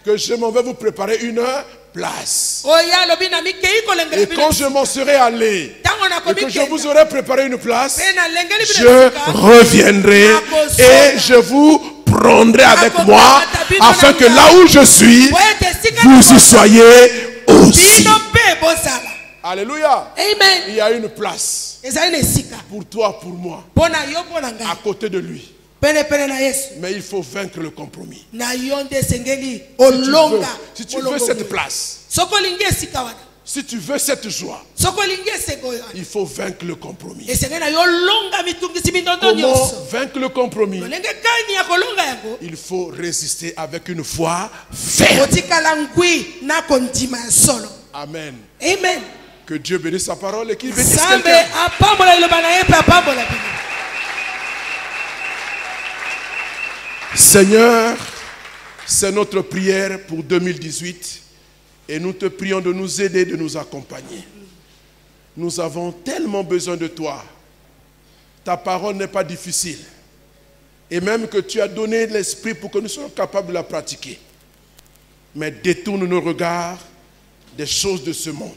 que je m'en vais vous préparer une place. Et quand je m'en serai allé et que je vous aurai préparé une place, je reviendrai et je vous prendrai avec moi afin que là où je suis, vous y soyez aussi. Alléluia. Amen. Il y a une place pour toi, pour moi, à côté de lui. Mais il faut vaincre le compromis. Si tu veux cette place, si tu veux cette joie, il faut vaincre le compromis. Comment vaincre le compromis? Il faut résister avec une foi ferme. Amen. Amen. Que Dieu bénisse sa parole et qu'il bénisse quelqu'un. Seigneur, c'est notre prière pour 2018 et nous te prions de nous aider, de nous accompagner. Nous avons tellement besoin de toi. Ta parole n'est pas difficile. Et même que tu as donné l'esprit pour que nous soyons capables de la pratiquer. Mais détourne nos regards des choses de ce monde.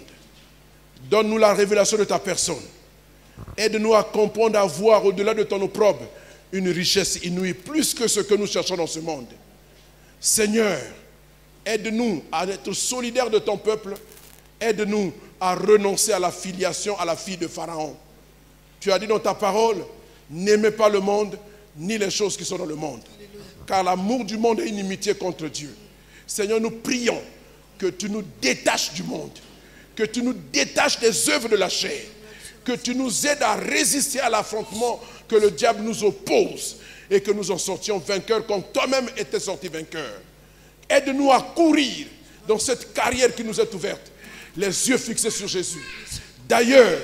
Donne-nous la révélation de ta personne. Aide-nous à comprendre, à voir au-delà de ton opprobre une richesse inouïe, plus que ce que nous cherchons dans ce monde. Seigneur, aide-nous à être solidaires de ton peuple. Aide-nous à renoncer à la filiation à la fille de Pharaon. Tu as dit dans ta parole, n'aimez pas le monde, ni les choses qui sont dans le monde. Car l'amour du monde est inimitié contre Dieu. Seigneur, nous prions que tu nous détaches du monde, que tu nous détaches des œuvres de la chair, que tu nous aides à résister à l'affrontement que le diable nous oppose et que nous en sortions vainqueurs comme toi-même étais sorti vainqueur. Aide-nous à courir dans cette carrière qui nous est ouverte, les yeux fixés sur Jésus. D'ailleurs,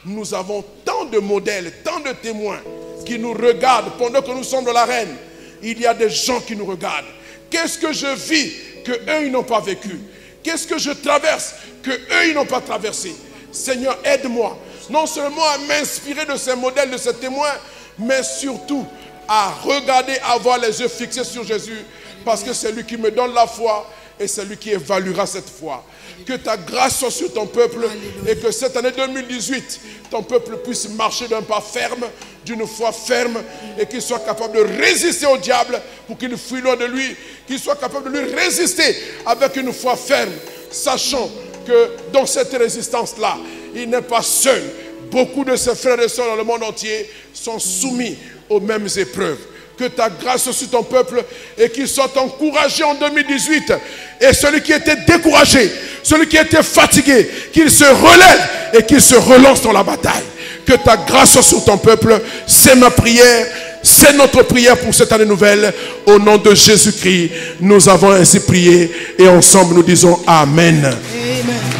nous avons tant de modèles, tant de témoins qui nous regardent pendant que nous sommes dans l'arène. Il y a des gens qui nous regardent. Qu'est-ce que je vis que eux ils n'ont pas vécu? Qu'est-ce que je traverse que eux ils n'ont pas traversé? Seigneur, aide-moi non seulement à m'inspirer de ces modèles, de ces témoins, mais surtout à regarder, à avoir les yeux fixés sur Jésus, parce que c'est lui qui me donne la foi et c'est lui qui évaluera cette foi. Que ta grâce soit sur ton peuple et que cette année 2018, ton peuple puisse marcher d'un pas ferme, d'une foi ferme et qu'il soit capable de résister au diable pour qu'il fuit loin de lui, qu'il soit capable de lui résister avec une foi ferme, sachant que dans cette résistance-là, il n'est pas seul. Beaucoup de ses frères et sœurs dans le monde entier sont soumis aux mêmes épreuves. Que ta grâce soit sur ton peuple et qu'il soit encouragé en 2018. Et celui qui était découragé, celui qui était fatigué, qu'il se relève et qu'il se relance dans la bataille. Que ta grâce soit sur ton peuple. C'est ma prière, c'est notre prière pour cette année nouvelle. Au nom de Jésus-Christ, nous avons ainsi prié et ensemble nous disons Amen. Amen.